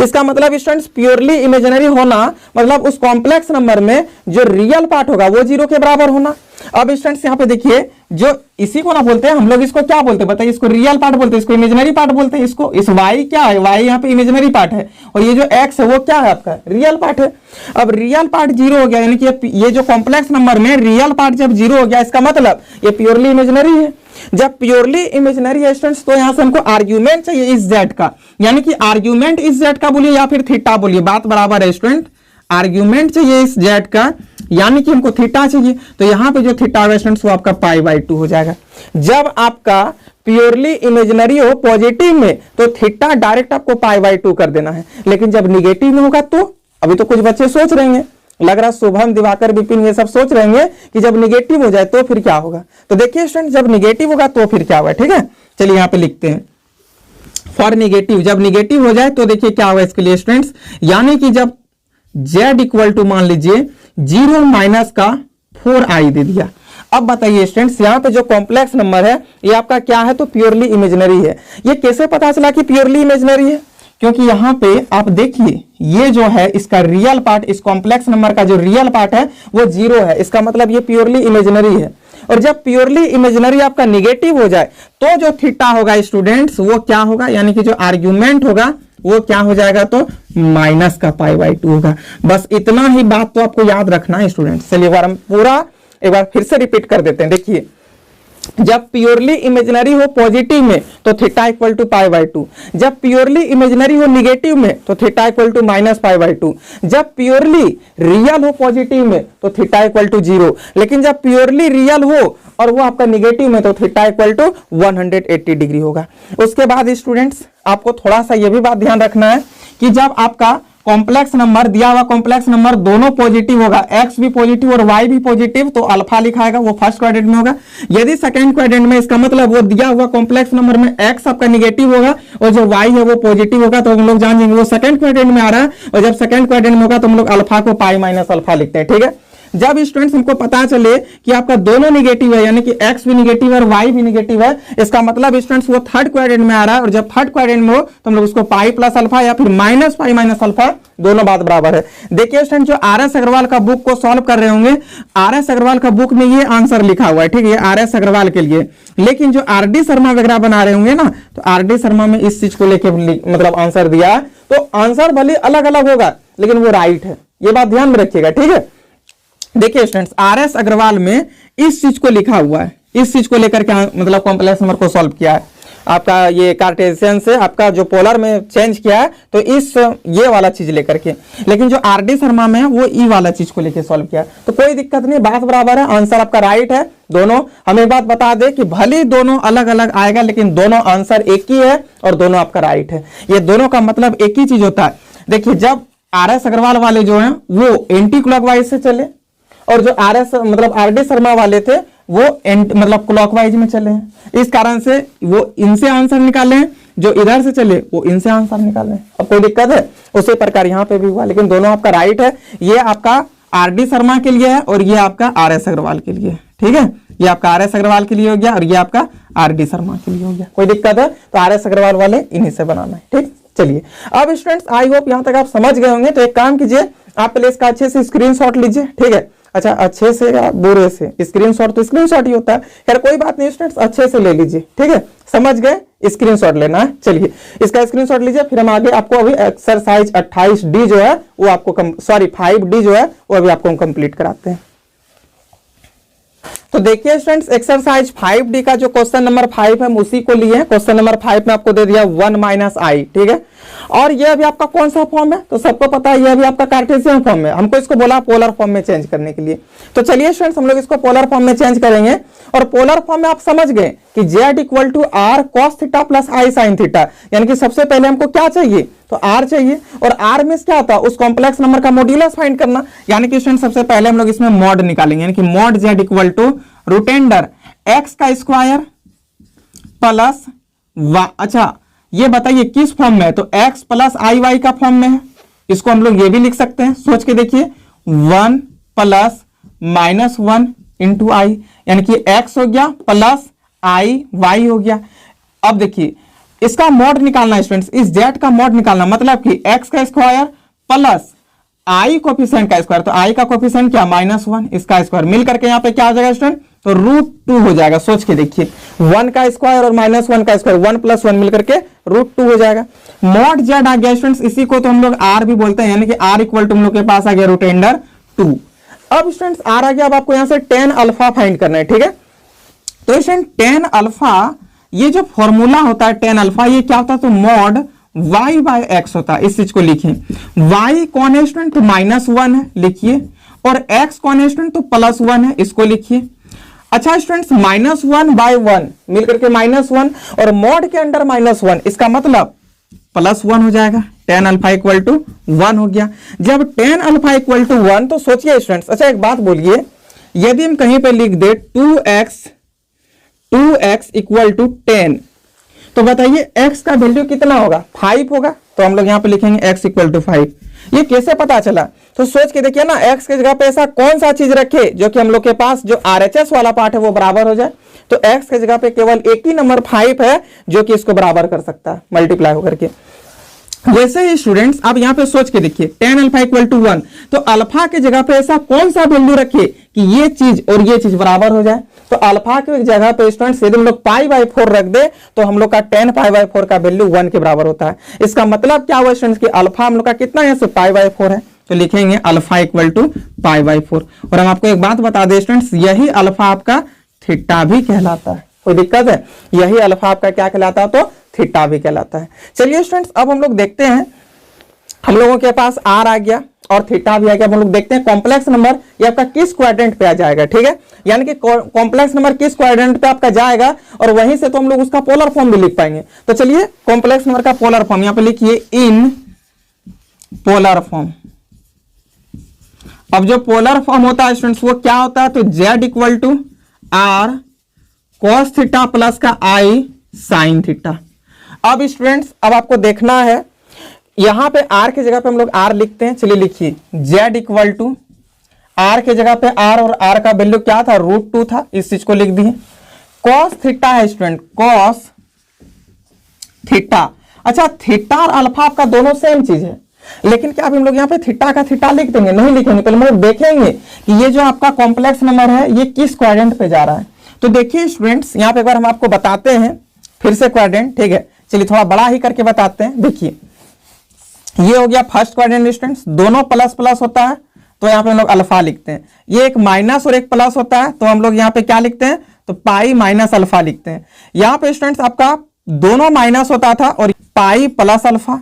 इसका मतलब स्टूडेंट्स प्योरली इमेजिनरी होना मतलब उस कॉम्प्लेक्स नंबर में जो रियल पार्ट होगा वो 0 के बराबर होना। अब स्टूडेंट्स यहाँ पे देखिए जो इसी को ना बोलते हैं हम लोग, इसको क्या बोलते हैं बताइए, इसको रियल पार्ट बोलते हैं, इसको इमेजिनरी पार्ट बोलते हैं। इसको इस y क्या है, y यहाँ पे इमेजिनरी पार्ट है और ये जो x है वो क्या है आपका रियल पार्ट है। अब रियल पार्ट 0 हो गया, यानी कि ये जो कॉम्प्लेक्स नंबर में रियल पार्ट जब 0 हो गया इसका मतलब ये प्योरली इमेजिनरी है। जब प्योरली इमेजिनरी है स्टूडेंट्स तो यहां से हमको आर्ग्यूमेंट चाहिए इस z का, यानी कि आर्ग्यूमेंट इस z का बोलिए या फिर थीटा बोलिए, बात बराबर है स्टूडेंट। आर्ग्यूमेंट चाहिए इस z का यानी कि हमको थीटा चाहिए, तो यहां पे जो थीटा है स्टूडेंट्स वो आपका π/2 हो जाएगा। जब आपका प्योरली इमेजिनरी हो पॉजिटिव में तो थीटा डायरेक्ट आपको π/2 कर देना है, लेकिन जब निगेटिव में होगा तो अभी तो कुछ बच्चे सोच रहे हैं, लग रहा शुभम दिवाकर विपिन ये सब सोच रहे हैं कि जब निगेटिव हो जाए तो फिर क्या होगा। तो देखिए स्टूडेंट जब निगेटिव होगा तो फिर क्या होगा, ठीक है। चलिए यहाँ पे लिखते हैं फॉर निगेटिव, जब निगेटिव हो जाए तो देखिए क्या होगा इसके लिए स्टूडेंट्स, यानी कि जब z इक्वल टू मान लीजिए 0 माइनस का 4i दे दिया। अब बताइए स्टूडेंट्स यहाँ पे जो कॉम्प्लेक्स नंबर है ये आपका क्या है, तो प्योरली इमेजिनरी है। ये कैसे पता चला कि प्योरली इमेजिनरी है, क्योंकि यहाँ पे आप देखिए ये जो है इसका रियल पार्ट, इस कॉम्प्लेक्स नंबर का जो रियल पार्ट है वो 0 है, इसका मतलब ये प्योरली इमेजिनरी है। और जब प्योरली इमेजिनरी आपका निगेटिव हो जाए तो जो थीटा होगा स्टूडेंट्स वो क्या होगा, यानी कि जो आर्ग्यूमेंट होगा वो क्या हो जाएगा, तो माइनस का π/2 होगा। बस इतना ही बात तो आपको याद रखना है स्टूडेंट्स। चलिए एक बार फिर से रिपीट कर देते हैं। देखिए जब प्योरली इमेजिनरी हो पॉजिटिव में तो थीटा इक्वल टू π/2, जब प्योरली इमेजिनरी हो निगेटिव में तो थीटा इक्वल टू माइनस π/2, जब प्योरली रियल हो पॉजिटिव में तो थीटा इक्वल टू 0, लेकिन जब प्योरली रियल हो और वो आपका निगेटिव में तो थीटा इक्वल टू 180 डिग्री होगा। उसके बाद स्टूडेंट्स आपको थोड़ा सा ये भी बात ध्यान रखना है कि जब आपका कॉम्प्लेक्स नंबर दिया हुआ कॉम्प्लेक्स नंबर दोनों पॉजिटिव होगा, x भी पॉजिटिव और y भी पॉजिटिव, तो अल्फा लिखाएगा वो फर्स्ट क्वाड्रेंट में होगा। यदि सेकंड क्वाड्रेंट में, इसका मतलब वो दिया हुआ कॉम्प्लेक्स नंबर में x आपका निगेटिव होगा और जो y है वो पॉजिटिव होगा, तो हम लोग जान जाएंगे वो सेकंड क्वाड्रेंट में आ रहा है। और जब सेकंड क्वाड्रेंट में होगा तो हम लोग अल्फा को पाई माइनस अल्फा लिखते हैं, ठीक है। जब स्टूडेंट्स हमको पता चले कि आपका दोनों निगेटिव है, यानी कि x भी निगेटिव है और y भी निगेटिव है, इसका मतलब स्टूडेंट्स वो थर्ड क्वाड्रेंट में आ रहा है। और जब थर्ड क्वाड्रेंट में हो तो हम लोग उसको पाई प्लस अल्फा या फिर माइनस पाई माइनस अल्फा, दोनों बात बराबर है। देखिए स्टूडेंट जो आर.एस. अग्रवाल का बुक को सॉल्व कर रहे होंगे, आर.एस. अग्रवाल का बुक में ये आंसर लिखा हुआ है, ठीक है, आर.एस. अग्रवाल के लिए। लेकिन जो आर.डी. शर्मा वगैरह बना रहे होंगे ना, तो आर.डी. शर्मा में इस चीज को लेके मतलब आंसर दिया, तो आंसर भले अलग अलग होगा लेकिन वो राइट है, ये बात ध्यान में रखिएगा, ठीक है। देखिए स्टूडेंट्स आर.एस. अग्रवाल में इस चीज को लिखा हुआ है, इस चीज को लेकर के मतलब कॉम्प्लेक्स नंबर को सॉल्व किया है। आपका ये कार्टेशियन से आपका जो पोलर में चेंज किया है तो इस ये वाला चीज लेकर के, लेकिन जो आर.डी. शर्मा में है वो ई वाला चीज को लेकर सॉल्व किया है। तो कोई दिक्कत नहीं, बात बराबर है, आंसर आपका राइट है दोनों। हम एक बात बता दें कि भले दोनों अलग अलग आएगा लेकिन दोनों आंसर एक ही है और दोनों आपका राइट है। ये दोनों का मतलब एक ही चीज होता है। देखिए जब आर.एस. अग्रवाल वाले जो है वो एंटी क्लॉकवाइज से चले और जो आर.डी. शर्मा वाले थे वो मतलब क्लॉकवाइज में चले हैं, इस कारण से वो इनसे आंसर निकाले हैं, जो इधर से चले वो इनसे आंसर निकाले हैं। अब कोई दिक्कत है? उसी प्रकार यहाँ पे भी हुआ, लेकिन दोनों आपका राइट है। ये आपका आर.डी. शर्मा के लिए है और ये आपका आर.एस. अग्रवाल के लिए, ठीक है। ये आपका आर.एस. अग्रवाल के लिए हो गया और ये आपका आर.डी. शर्मा के लिए हो गया। कोई दिक्कत है तो आर.एस. अग्रवाल वाले इन्हीं से बनाना है, ठीक। चलिए अब स्टूडेंट्स आई होप यहाँ तक आप समझ गए होंगे। तो एक काम कीजिए, आप पहले इसका अच्छे से स्क्रीनशॉट लीजिए, ठीक है। अच्छा अच्छे से या बुरे से, स्क्रीनशॉट तो स्क्रीनशॉट ही होता है, खैर कोई बात नहीं स्टूडेंट्स, अच्छे से ले लीजिए, ठीक है। समझ गए, स्क्रीनशॉट लेना है। चलिए इसका स्क्रीनशॉट लीजिए, फिर हम आगे आपको अभी एक्सरसाइज 28D जो है वो आपको 5D जो है वो अभी आपको हम कंप्लीट कराते हैं। तो देखिए स्टूडेंट्स एक्सरसाइज 5D का जो क्वेश्चन नंबर 5 है हम उसी को लिए हैं। क्वेश्चन नंबर 5 में आपको दे दिया 1 - i, ठीक है। और ये अभी आपका कौन सा फॉर्म है, तो सबको पता है ये अभी आपका कार्टेशियन फॉर्म है। हमको इसको बोला पोलर फॉर्म में चेंज करने के लिए। तो चलिए स्टूडेंट्स हम लोग इसको पोलर फॉर्म में चेंज करेंगे। और पोलर फॉर्म में आप समझ गए कि z equal to r cos theta plus i sin theta, यानी कि सबसे पहले हमको क्या चाहिए, तो r चाहिए। और r में क्या होता है, उस कॉम्प्लेक्स नंबर का मॉड्यूलस फाइंड करना, यानी कि स्टूडेंट सबसे पहले हम लोग इसमें मॉड निकालेंगे, यानी कि mod z equal to root under x का स्क्वायर प्लस अच्छा ये बताइए किस फॉर्म में है, तो x प्लस आई वाई का फॉर्म में है। इसको हम लोग ये भी लिख सकते हैं, सोच के देखिए 1 प्लस -1 इंटू आई, यानी कि x हो गया प्लस आई वाई हो गया। अब देखिए इसका मॉड निकालना है स्टूडेंट्स, इस z का मॉड निकालना, मतलब कि x का स्क्वायर प्लस आई कोफिशिएंट का स्क्वायर, तो आई का कोफिशिएंट क्या -1, इसका स्क्वायर मिल करके यहाँ पे क्या हो जाएगा स्टूडेंट, तो √2 हो जाएगा। सोच के देखिए 1 का स्क्वायर और -1 का स्क्वायर, 1 + 1 मिलकर के √2 हो जाएगा। मॉड z आ गया स्टूडेंट्स, इसी को तो हम लोग r भी बोलते हैं, यानी कि r इक्वल टू हम लोग के पास आ गया रूटेंडर 2। अब स्टूडेंट्स r आ गया, अब आपको यहाँ से tan अल्फा फाइंड करना है, ठीक है। तो स्टूडेंट tan अल्फा, ये जो फॉर्मूला होता है tan अल्फा, ये क्या होता है, तो मॉड y/x होता है। इस चीज को लिखिए, y कौन है स्टूडेंट, तो -1 है, लिखिए। और x कौन है स्टूडेंट, तो +1 है, इसको लिखिए। अच्छा स्टूडेंट्स, -1/1 मिलकर के -1 और मॉड के अंडर -1, इसका मतलब +1 हो जाएगा। tan अल्फा इक्वल टू 1 हो गया। जब tan अल्फा इक्वल टू 1, तो सोचिए स्टूडेंट्स, अच्छा एक बात बोलिए, यदि हम कहीं पे लिख दे 2x इक्वल टू 10, तो बताइए x का वैल्यू कितना होगा? 5 होगा। तो हम लोग यहाँ पे लिखेंगे x इक्वल टू 5। ये कैसे पता चला? तो सोच के देखिए ना, x की जगह पे ऐसा कौन सा चीज रखे जो कि हम लोग के पास जो RHS वाला पार्ट है वो बराबर हो जाए। तो x की जगह पे केवल एक ही नंबर 5 है जो कि इसको बराबर कर सकता है मल्टीप्लाई होकर के। वैसे ही स्टूडेंट्स, आप यहाँ पे सोच के देखिए tan अल्फा इक्वल टू 1, तो अल्फा की जगह पे ऐसा कौन सा वैल्यू रखे कि ये चीज और ये चीज बराबर हो जाए। तो अल्फा की जगह पे स्टूडेंट्स यदि हम लोग π/4 रख दे तो हम लोग का tan π/4 का वैल्यू 1 के बराबर होता है। इसका मतलब क्या हुआ स्टूडेंट्स कि अल्फा हम लोग का कितना है? π/4 है। तो लिखेंगे अल्फा इक्वल टू π/4। और हम आपको एक बात बता दें स्टूडेंट्स, यही अल्फा आपका थीटा भी कहलाता है। कोई दिक्कत है? यही अल्फा आपका क्या कहलाता है? तो थीटा भी कहलाता है। चलिए स्टूडेंट्स, अब हम लोग देखते हैं, हम लोगों के पास आर आ गया और थीटा भी आ गया। हम लोग देखते हैं कॉम्प्लेक्स नंबर ये आपका किस क्वाड्रेंट पे आ जाएगा। ठीक है, यानी कि कॉम्प्लेक्स नंबर किस क्वाड्रेंट पे आपका जाएगा और वहीं से तो हम लोग उसका पोलर फॉर्म भी लिख पाएंगे। तो चलिए कॉम्प्लेक्स नंबर का पोलर फॉर्म यहां पे लिखिए, इन पोलर फॉर्म। अब जो पोलर फॉर्म होता है स्टूडेंट्स वो क्या होता है? तो z equal to r cos theta plus का i साइन थीटा। अब स्टूडेंट्स, अब आपको देखना है, यहां पे r की जगह पे हम लोग r लिखते हैं। चलिए लिखिए z इक्वल टू r की जगह पे r, और r का वैल्यू क्या था? √2 था। इस चीज को लिख दिए। कॉस थीटा है स्टूडेंट, कॉस थीटा। अच्छा, थीटा और अल्फा आपका दोनों सेम चीज है, लेकिन क्या अभी हम लोग यहाँ पे थीटा का थीटा लिख देंगे? नहीं लिखेंगे। पहले हम लोग देखेंगे कि ये जो आपका कॉम्प्लेक्स नंबर है ये किस क्वाड्रेंट पे जा रहा है। तो देखिए स्टूडेंट्स, यहाँ पे एक बार हम आपको बताते हैं फिर से क्वाड्रेंट। ठीक है, चलिए थोड़ा बड़ा ही करके बताते हैं। देखिए ये हो गया फर्स्ट क्वाड्रेंट स्टूडेंट्स, दोनों प्लस प्लस होता है तो यहाँ पे हम लोग अल्फा लिखते हैं। ये एक माइनस और एक प्लस होता है तो हम लोग यहाँ पे क्या लिखते हैं? तो पाई माइनस अल्फा लिखते हैं। यहाँ पे स्टूडेंट्स आपका दोनों माइनस होता था और पाई प्लस अल्फा,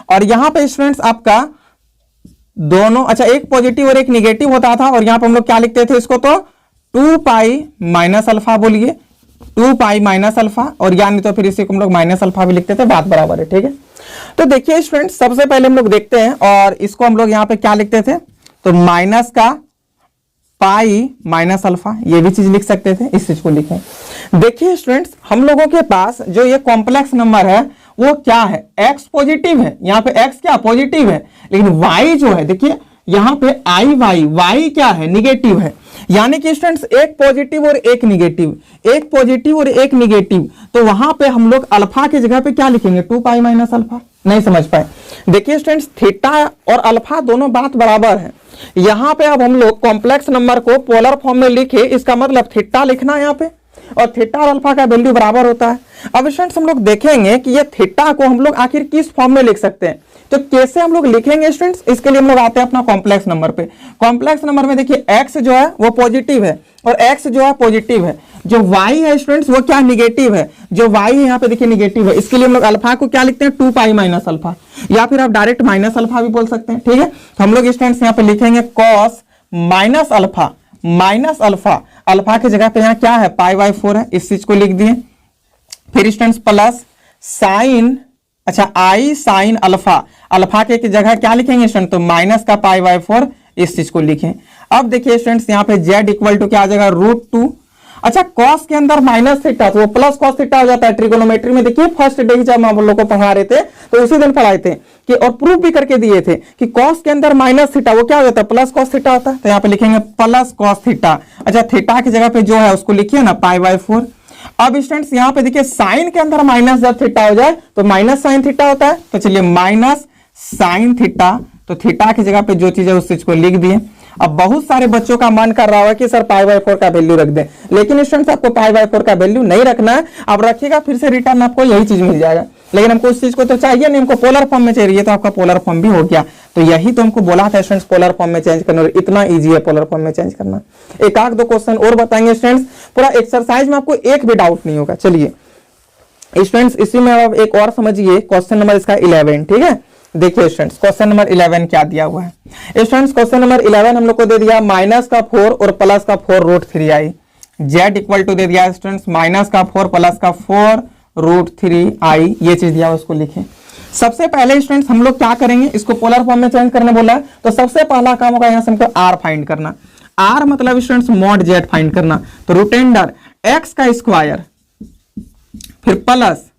और यहाँ पे स्टूडेंट्स आपका दोनों, अच्छा एक पॉजिटिव और एक निगेटिव होता था और यहाँ पे हम लोग क्या लिखते थे इसको? तो 2 पाई माइनस अल्फा, बोलिए 2 पाई माइनस अल्फा, और यानी तो फिर इसी को हम लोग माइनस अल्फा भी लिखते थे, बात बराबर है। ठीक है, तो देखिए स्टूडेंट्स, सबसे पहले हम लोग देखते हैं और इसको हम लोग यहाँ पे क्या लिखते थे? तो माइनस का पाई माइनस अल्फा, ये भी चीज लिख सकते थे, इस चीज को लिखें। देखिए स्टूडेंट्स, हम लोगों के पास जो ये कॉम्प्लेक्स नंबर है वो क्या है? x पॉजिटिव है, यहाँ पे x क्या पॉजिटिव है, लेकिन y जो है देखिए यहाँ पे y क्या है? निगेटिव है। यानी कि स्टूडेंट्स एक पॉजिटिव और एक निगेटिव, एक पॉजिटिव और एक निगेटिव, तो वहां पे हम लोग अल्फा की जगह पे क्या लिखेंगे? 2 पाई माइनस अल्फा। नहीं समझ पाए? देखिए स्टूडेंट्स, थीटा और अल्फा दोनों बात बराबर है। यहां पे अब हम लोग कॉम्प्लेक्स नंबर को पोलर फॉर्म में लिखे, इसका मतलब थीटा लिखना है यहाँ पे, और थीटा और अल्फा का वैल्यू बराबर होता है। अब स्टूडेंट्स हम लोग देखेंगे कि ये थीटा को हम लोग आखिर किस फॉर्म में लिख सकते हैं। तो कैसे हम लोग लिखेंगे स्टूडेंट्स? इसके लिए हम लोग आते हैं अपना कॉम्प्लेक्स नंबर पे। कॉम्प्लेक्स नंबर में देखिए x जो है वो पॉजिटिव है और x जो है पॉजिटिव है, जो y है स्टूडेंट्स वो क्या? निगेटिव है। जो y है यहाँ पे देखिए निगेटिव है, इसके लिए हम लोग अल्फा को क्या लिखते हैं? 2 पाई माइनस अल्फा, या फिर आप डायरेक्ट माइनस अल्फा भी बोल सकते हैं। ठीक है, तो हम लोग स्टूडेंट्स यहाँ पे लिखेंगे cos minus alpha, minus alpha, alpha की जगह पे यहाँ क्या है? π/4 है, इस चीज को लिख दिए। फिर स्टूडेंट्स प्लस साइन, अच्छा i साइन अल्फा, अल्फा के जगह क्या लिखेंगे स्टूडेंट? तो माइनस का π/4, इस चीज को लिखें। अब देखिए स्टूडेंट्स यहाँ पे z इक्वल टू क्या आ जाएगा? √2। अच्छा, कॉस के अंदर माइनस थीटा तो वो प्लस कॉस थीटा हो जाता है। ट्रिगोनोमेट्री में देखिए फर्स्ट डे जब हम लोग को पढ़ा रहे थे तो उसी दिन पढ़ाए थे कि, और प्रूफ भी करके दिए थे कि कॉस के अंदर माइनस थीटा वो क्या हो जाता है? प्लस कॉस थीटा होता है। तो यहाँ पे लिखेंगे प्लस कॉस थीटा। अच्छा, थीटा की जगह पे जो है उसको लिखिए ना π/4। अब स्टूडेंट्स यहाँ पे देखिए साइन के अंदर माइनस जब थीटा हो जाए तो माइनस साइन थीटा होता है, तो चलिए माइनस साइन थीटा, तो थीटा की जगह पे जो चीज है उस चीज को लिख दिए। अब बहुत सारे बच्चों का मन कर रहा होगा कि सर π/4 का वैल्यू रख दें, लेकिन स्टूडेंट्स आपको π/4 का वैल्यू नहीं रखना है। आप रखिएगा फिर से रिटर्न आपको यही चीज मिल जाएगा, लेकिन हमको उस चीज को तो चाहिए नहीं, हमको पोलर फॉर्म में चाहिए, तो आपका पोलर फॉर्म भी हो गया। तो यही तो हमको बोला था स्टूडेंट्स पोलर फॉर्म में चेंज करना, और इतना ईजी है पोलर फॉर्म में चेंज करना। एक आध दो क्वेश्चन और बताएंगे स्टूडेंट्स, पूरा एक्सरसाइज में आपको एक भी डाउट नहीं होगा। चलिए स्टूडेंट्स, इसी में अब एक और समझिए, क्वेश्चन नंबर इसका 11। ठीक है, देखिए स्टूडेंट्स क्वेश्चन नंबर 11 क्या दिया हुआ है। स्टूडेंट्स क्वेश्चन नंबर 11 हम लोग को दे दिया -4 और +4 √3i। जेड इक्वल टू दे दिया स्टूडेंट्स माइनस का 4 प्लस का 4√3i, ये चीज दिया उसको लिखें। सबसे पहले स्टूडेंट्स हम लोग क्या करेंगे, इसको पोलर फॉर्म में चेंज करने बोला है, तो सबसे पहला काम होगा यहाँ से हमको आर फाइंड करना। आर मतलब स्टूडेंट्स मॉड जेड फाइंड करना। तो रूट अंडर एक्स का स्क्वायर फिर प्लस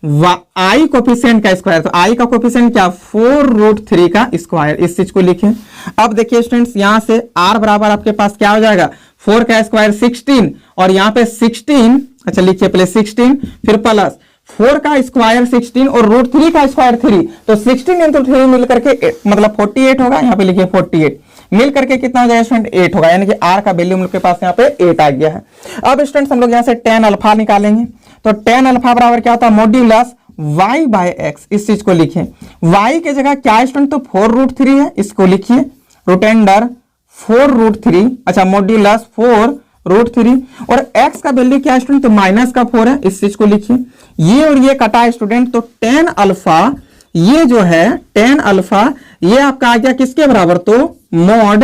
आई कोफिशिएंट का स्क्वायर, तो आई का कोफिशिएंट क्या 4√3 का स्क्वायर, इस चीज को लिखें। अब देखिए स्टूडेंट्स यहां से r बराबर आपके पास क्या हो जाएगा 4 का स्क्वायर 16 और यहाँ पे 16, अच्छा लिखिए पहले 16 फिर प्लस 4 का स्क्वायर 16 और √3 का स्क्वायर 3, तो 16 इंटू 3 मिलकर के मतलब 48 होगा, यहाँ पे लिखिए 48 मिल करके कितना हो जाएगा स्टूडेंट 8 होगा, यानी कि r का वैल्यू मेरे पास यहाँ पे 8 आ गया है। अब स्टूडेंट्स हम लोग यहाँ से tan अल्फा निकालेंगे, तो tan अल्फा बराबर क्या होता है मॉड्यूलस y बाय x, इस चीज को लिखिए। y के जगह क्या है स्टूडेंट, तो 4√3 है, इसको लिखिए रूट अंडर 4√3, अच्छा मॉड्यूलस 4√3 और x का वैल्यू क्या है स्टूडेंट, तो माइनस का 4 है, इस चीज को लिखिए। ये और ये कटा है स्टूडेंट, तो tan अल्फा ये जो है tan अल्फा ये आपका आ गया किसके बराबर, तो मॉड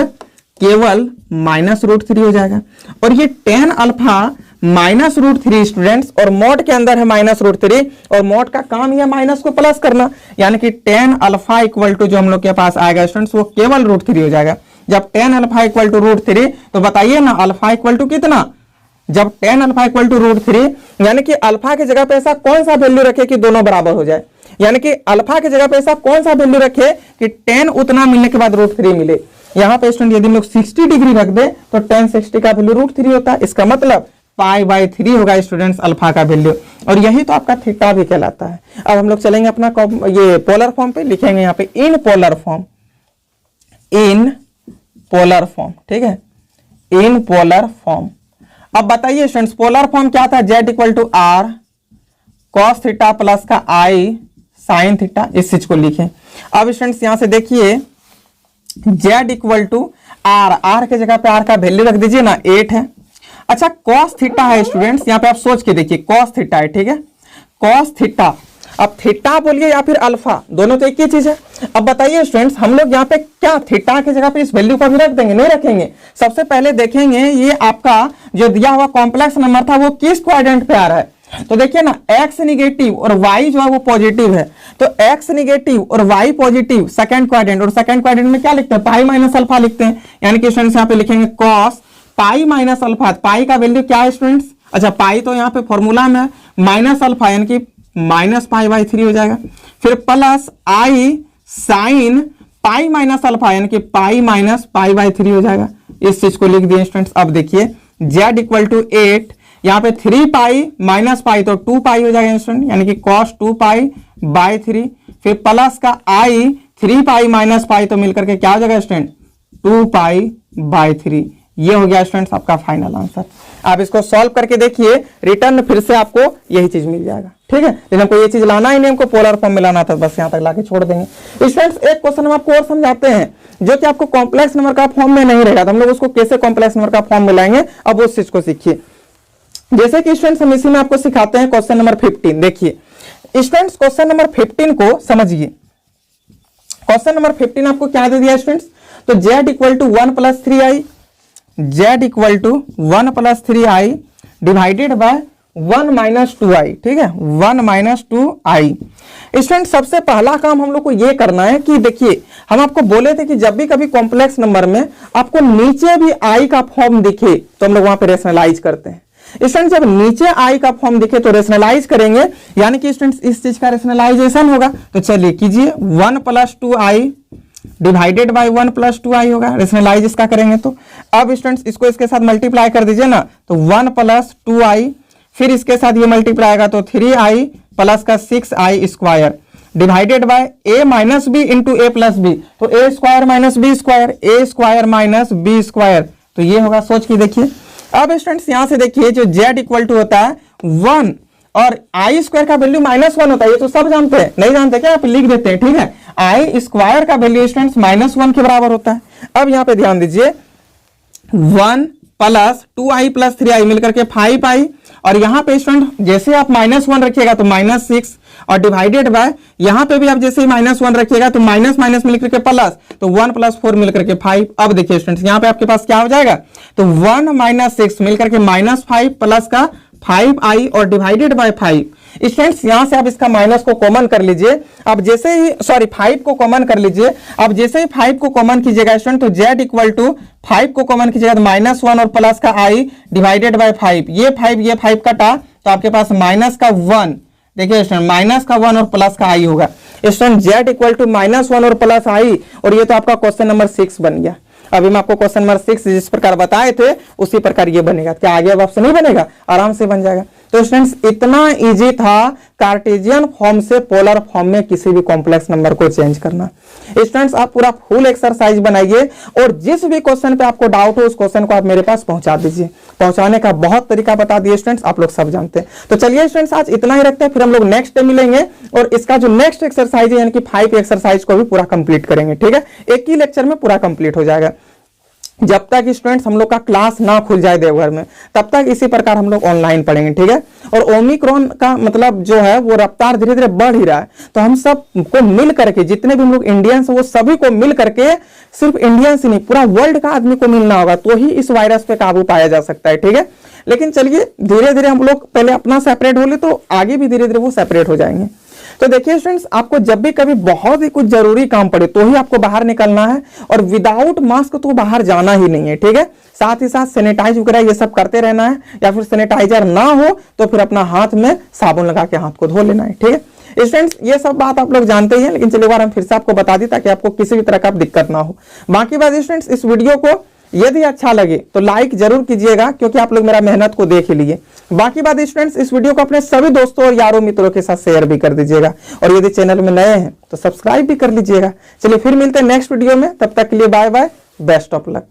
केवल -√3 हो जाएगा। और ये tan अल्फा -√3 स्टूडेंट्स और मॉड के अंदर है -√3 और मॉड का काम यह माइनस को प्लस करना, यानी कि tan अल्फा इक्वल टू जो हम लोग के पास आएगा स्टूडेंट्स वो केवल √3 हो जाएगा। जब tan अल्फा इक्वल टू √3 तो बताइए ना अल्फा इक्वल टू कितना, जब tan अल्फा इक्वल टू √3 यानी कि अल्फा की जगह पे ऐसा कौन सा वैल्यू रखे कि दोनों बराबर हो जाए, यानी कि अल्फा की जगह पे ऐसा कौन सा वैल्यू रखे कि tan उतना मिलने के बाद √3 मिले। यहाँ पे स्टूडेंट यदि हम लोग 60 डिग्री रख दे तो tan 60 का वैल्यू √3 होता है, इसका मतलब π/3 होगा स्टूडेंट्स अल्फा का वैल्यू, और यही तो आपका थीटा भी कहलाता है। अब हम लोग चलेंगे अपना ये पोलर फॉर्म पे, लिखेंगे यहाँ पे in polar form, in polar form, ठीक है इन पोलर फॉर्म। अब बताइए स्टूडेंट्स पोलर फॉर्म क्या था, z equal to r cos theta plus का i sin थीटा, इस चीज को लिखें। अब स्टूडेंट्स यहां से देखिए z इक्वल टू r के जगह पे r का वैल्यू रख दीजिए ना 8 है। अच्छा cos थीटा है स्टूडेंट्स, यहाँ पे आप सोच के देखिए cos थीटा है, ठीक है cos थीटा, अब थीटा बोलिए या फिर अल्फा दोनों तो एक ही चीज है। अब बताइए स्टूडेंट्स हम लोग यहाँ पे क्या थीटा की जगह पे इस वैल्यू को भी रख देंगे, नहीं रखेंगे। सबसे पहले देखेंगे ये आपका जो दिया हुआ कॉम्प्लेक्स नंबर था वो किस क्वाड्रेंट पे आ रहा है, तो देखिए ना x निगेटिव और y जो है वो पॉजिटिव है, तो x निगेटिव और y पॉजिटिव सेकंड क्वाड्रेंट, और सेकंड क्वाड्रेंट में क्या लिखते हैं पाई माइनस अल्फा लिखते हैं, यानी कि स्टूडेंट्स यहाँ पे लिखेंगे cos पाई माइनस अल्फा, पाई का वैल्यू क्या है स्टूडेंट्स, अच्छा पाई तो यहाँ पे फॉर्मूला में माइनस अल्फा यानी कि -π/3 हो जाएगा, फिर plus i sine pi minus alpha यानी कि पाई माइनस π/3 हो जाएगा, इस चीज को लिख दिए स्टूडेंट्स। अब देखिए z इक्वल टू 8, यहाँ पे 3π माइनस पाई तो 2π हो जाएगा स्टूडेंट, यानी कि cos 2π/3, फिर प्लस का i 3π माइनस पाई तो मिलकर के क्या हो जाएगा स्टूडेंट 2π/3, ये हो गया स्टूडेंट्स आपका फाइनल आंसर। आप इसको सॉल्व करके देखिए, रिटर्न फिर से आपको यही चीज मिल जाएगा, ठीक है। लेकिन हमको ये चीज लाना ही नहीं, हमको पोलर फॉर्म में लाना था, बस यहाँ तक लाके छोड़ देंगे। स्टूडेंट्स एक क्वेश्चन हम आपको और समझाते हैं जो कि आपको कॉम्प्लेक्स नंबर का फॉर्म में नहीं रहेगा, तो हम लोग उसको कैसे कॉम्प्लेक्स नंबर का फॉर्म में लाएंगे, अब उस चीज को सीखिए। जैसे कि स्टूडेंट्स हम इसी में आपको सिखाते हैं क्वेश्चन नंबर 15, देखिए स्टूडेंट्स क्वेश्चन नंबर 15 को समझिए। क्वेश्चन नंबर 15 आपको क्या दे दिया स्टूडेंट्स, तो z equal to 1 + 3i, z equal to 1 + 3i divided by 1 - 2i, ठीक है 1 - 2i। स्टूडेंट सबसे पहला काम हम लोग को ये करना है कि देखिए हम आपको बोले थे कि जब भी कभी कॉम्प्लेक्स नंबर में आपको नीचे भी i का फॉर्म दिखे तो हम लोग वहां पे रेशनलाइज करते हैं। स्टूडेंट जब नीचे i का फॉर्म दिखे तो रेशनलाइज करेंगे, यानी कि स्टूडेंट्स इस चीज का रेशनलाइजेशन होगा, तो चलिए कीजिए 1 + 2i डिवाइडेड बाय 1 + 2i होगा, रेशनलाइज इसका करेंगे तो। अब स्टूडेंट्स इसको इसके साथ मल्टीप्लाई कर दीजिए ना, तो 1 + 2i, फिर इसके साथ ये मल्टीप्लाई आएगा तो 3i प्लस का 6i square divided by a minus b into a plus b, तो a square minus b square, a square minus b square, तो ये होगा, सोच के देखिए। अब स्टूडेंट्स यहां से देखिए जो z इक्वल टू होता है 1 और i स्क्वायर का वैल्यू -1 होता है, ये तो सब जानते हैं, नहीं जानते क्या आप लिख देते हैं, ठीक है i स्क्वायर का वैल्यू स्टूडेंट्स -1 के बराबर होता है। अब यहां पे ध्यान दीजिए 1 + 2i + 3i मिलकर के 5i और यहाँ पे स्टूडेंट जैसे आप -1 रखिएगा तो -6 और डिवाइडेड बाय यहाँ पे भी आप जैसे ही -1 रखिएगा तो माइनस माइनस मिल करके प्लस, तो 1 + 4 मिल करके 5। अब देखिए स्टूडेंट्स यहाँ पे आपके पास क्या हो जाएगा, तो 1 - 6 मिल करके -5 प्लस का 5i और डिवाइडेड बाय 5। स्टूडेंट्स यहां से आप इसका माइनस को कॉमन कर लीजिए। अब जैसे ही 5 को कॉमन कर लीजिए, अब जैसे ही 5 को कॉमन कीजिएगा स्टूडेंट तो z = 5 को कॉमन कीजिएगा तो -1 और प्लस का i डिवाइडेड बाय 5। ये 5 कटा तो आपके पास माइनस का 1, देखिए स्टूडेंट माइनस का 1 और प्लस का i होगा। स्टूडेंट z = -1 और प्लस i, और ये तो आपका क्वेश्चन नंबर 6 बन गया। अभी मैं आपको क्वेश्चन नंबर 6 जिस प्रकार बताए थे उसी प्रकार ये बनेगा। क्या आगे अब आपसे नहीं बनेगा, आराम से बन जाएगा। तो स्टूडेंट्स इतना इजी था कार्टेशियन फॉर्म से पोलर फॉर्म में किसी भी कॉम्प्लेक्स नंबर को चेंज करना। स्टूडेंट्स आप पूरा फुल एक्सरसाइज बनाइए और जिस भी क्वेश्चन पे आपको डाउट हो उस क्वेश्चन को आप मेरे पास पहुंचा दीजिए। पहुंचाने का बहुत तरीका बता दिए स्टूडेंट्स, आप लोग सब जानते हैं। तो चलिए स्टूडेंट्स आज इतना ही रखते हैं, फिर हम लोग नेक्स्ट डे मिलेंगे और इसका जो नेक्स्ट एक्सरसाइज है यानी कि 5 एक्सरसाइज को भी पूरा कंप्लीट करेंगे। ठीक है, एक ही लेक्चर में पूरा कंप्लीट हो जाएगा। जब तक स्टूडेंट्स हम लोग का क्लास ना खुल जाए देवघर में तब तक इसी प्रकार हम लोग ऑनलाइन पढ़ेंगे। ठीक है, और ओमिक्रॉन का मतलब जो है वो रफ्तार धीरे धीरे बढ़ ही रहा है, तो हम सब को मिल करके जितने भी हम लोग इंडियंस वो सभी को मिल करके, सिर्फ इंडियंस ही नहीं पूरा वर्ल्ड का आदमी को मिलना होगा तो ही इस वायरस पे काबू पाया जा सकता है। ठीक है, लेकिन चलिए धीरे धीरे हम लोग पहले अपना सेपरेट हो ले तो आगे भी धीरे धीरे वो सेपरेट हो जाएंगे। तो देखिए स्टूडेंट्स आपको जब भी कभी बहुत ही कुछ जरूरी काम पड़े तो ही आपको बाहर निकलना है, और विदाउट मास्क तो बाहर जाना ही नहीं है। ठीक है, साथ ही साथ सैनिटाइज वगैरह ये सब करते रहना है, या फिर सैनिटाइजर ना हो तो फिर अपना हाथ में साबुन लगा के हाथ को धो लेना है। ठीक है स्टूडेंट्स, ये सब बात आप लोग जानते ही हैं, लेकिन चलिए एक बार हम फिर से आपको बता दी ताकि आपको किसी भी तरह का दिक्कत ना हो। बाकी बात स्टूडेंट्स इस वीडियो को यदि अच्छा लगे तो लाइक जरूर कीजिएगा क्योंकि आप लोग मेरा मेहनत को देख ही लिए। बाकी बात स्टूडेंट्स इस वीडियो को अपने सभी दोस्तों और यारों मित्रों के साथ शेयर भी कर दीजिएगा, और यदि चैनल में नए हैं तो सब्सक्राइब भी कर लीजिएगा। चलिए फिर मिलते हैं नेक्स्ट वीडियो में, तब तक के लिए bye bye, best of luck.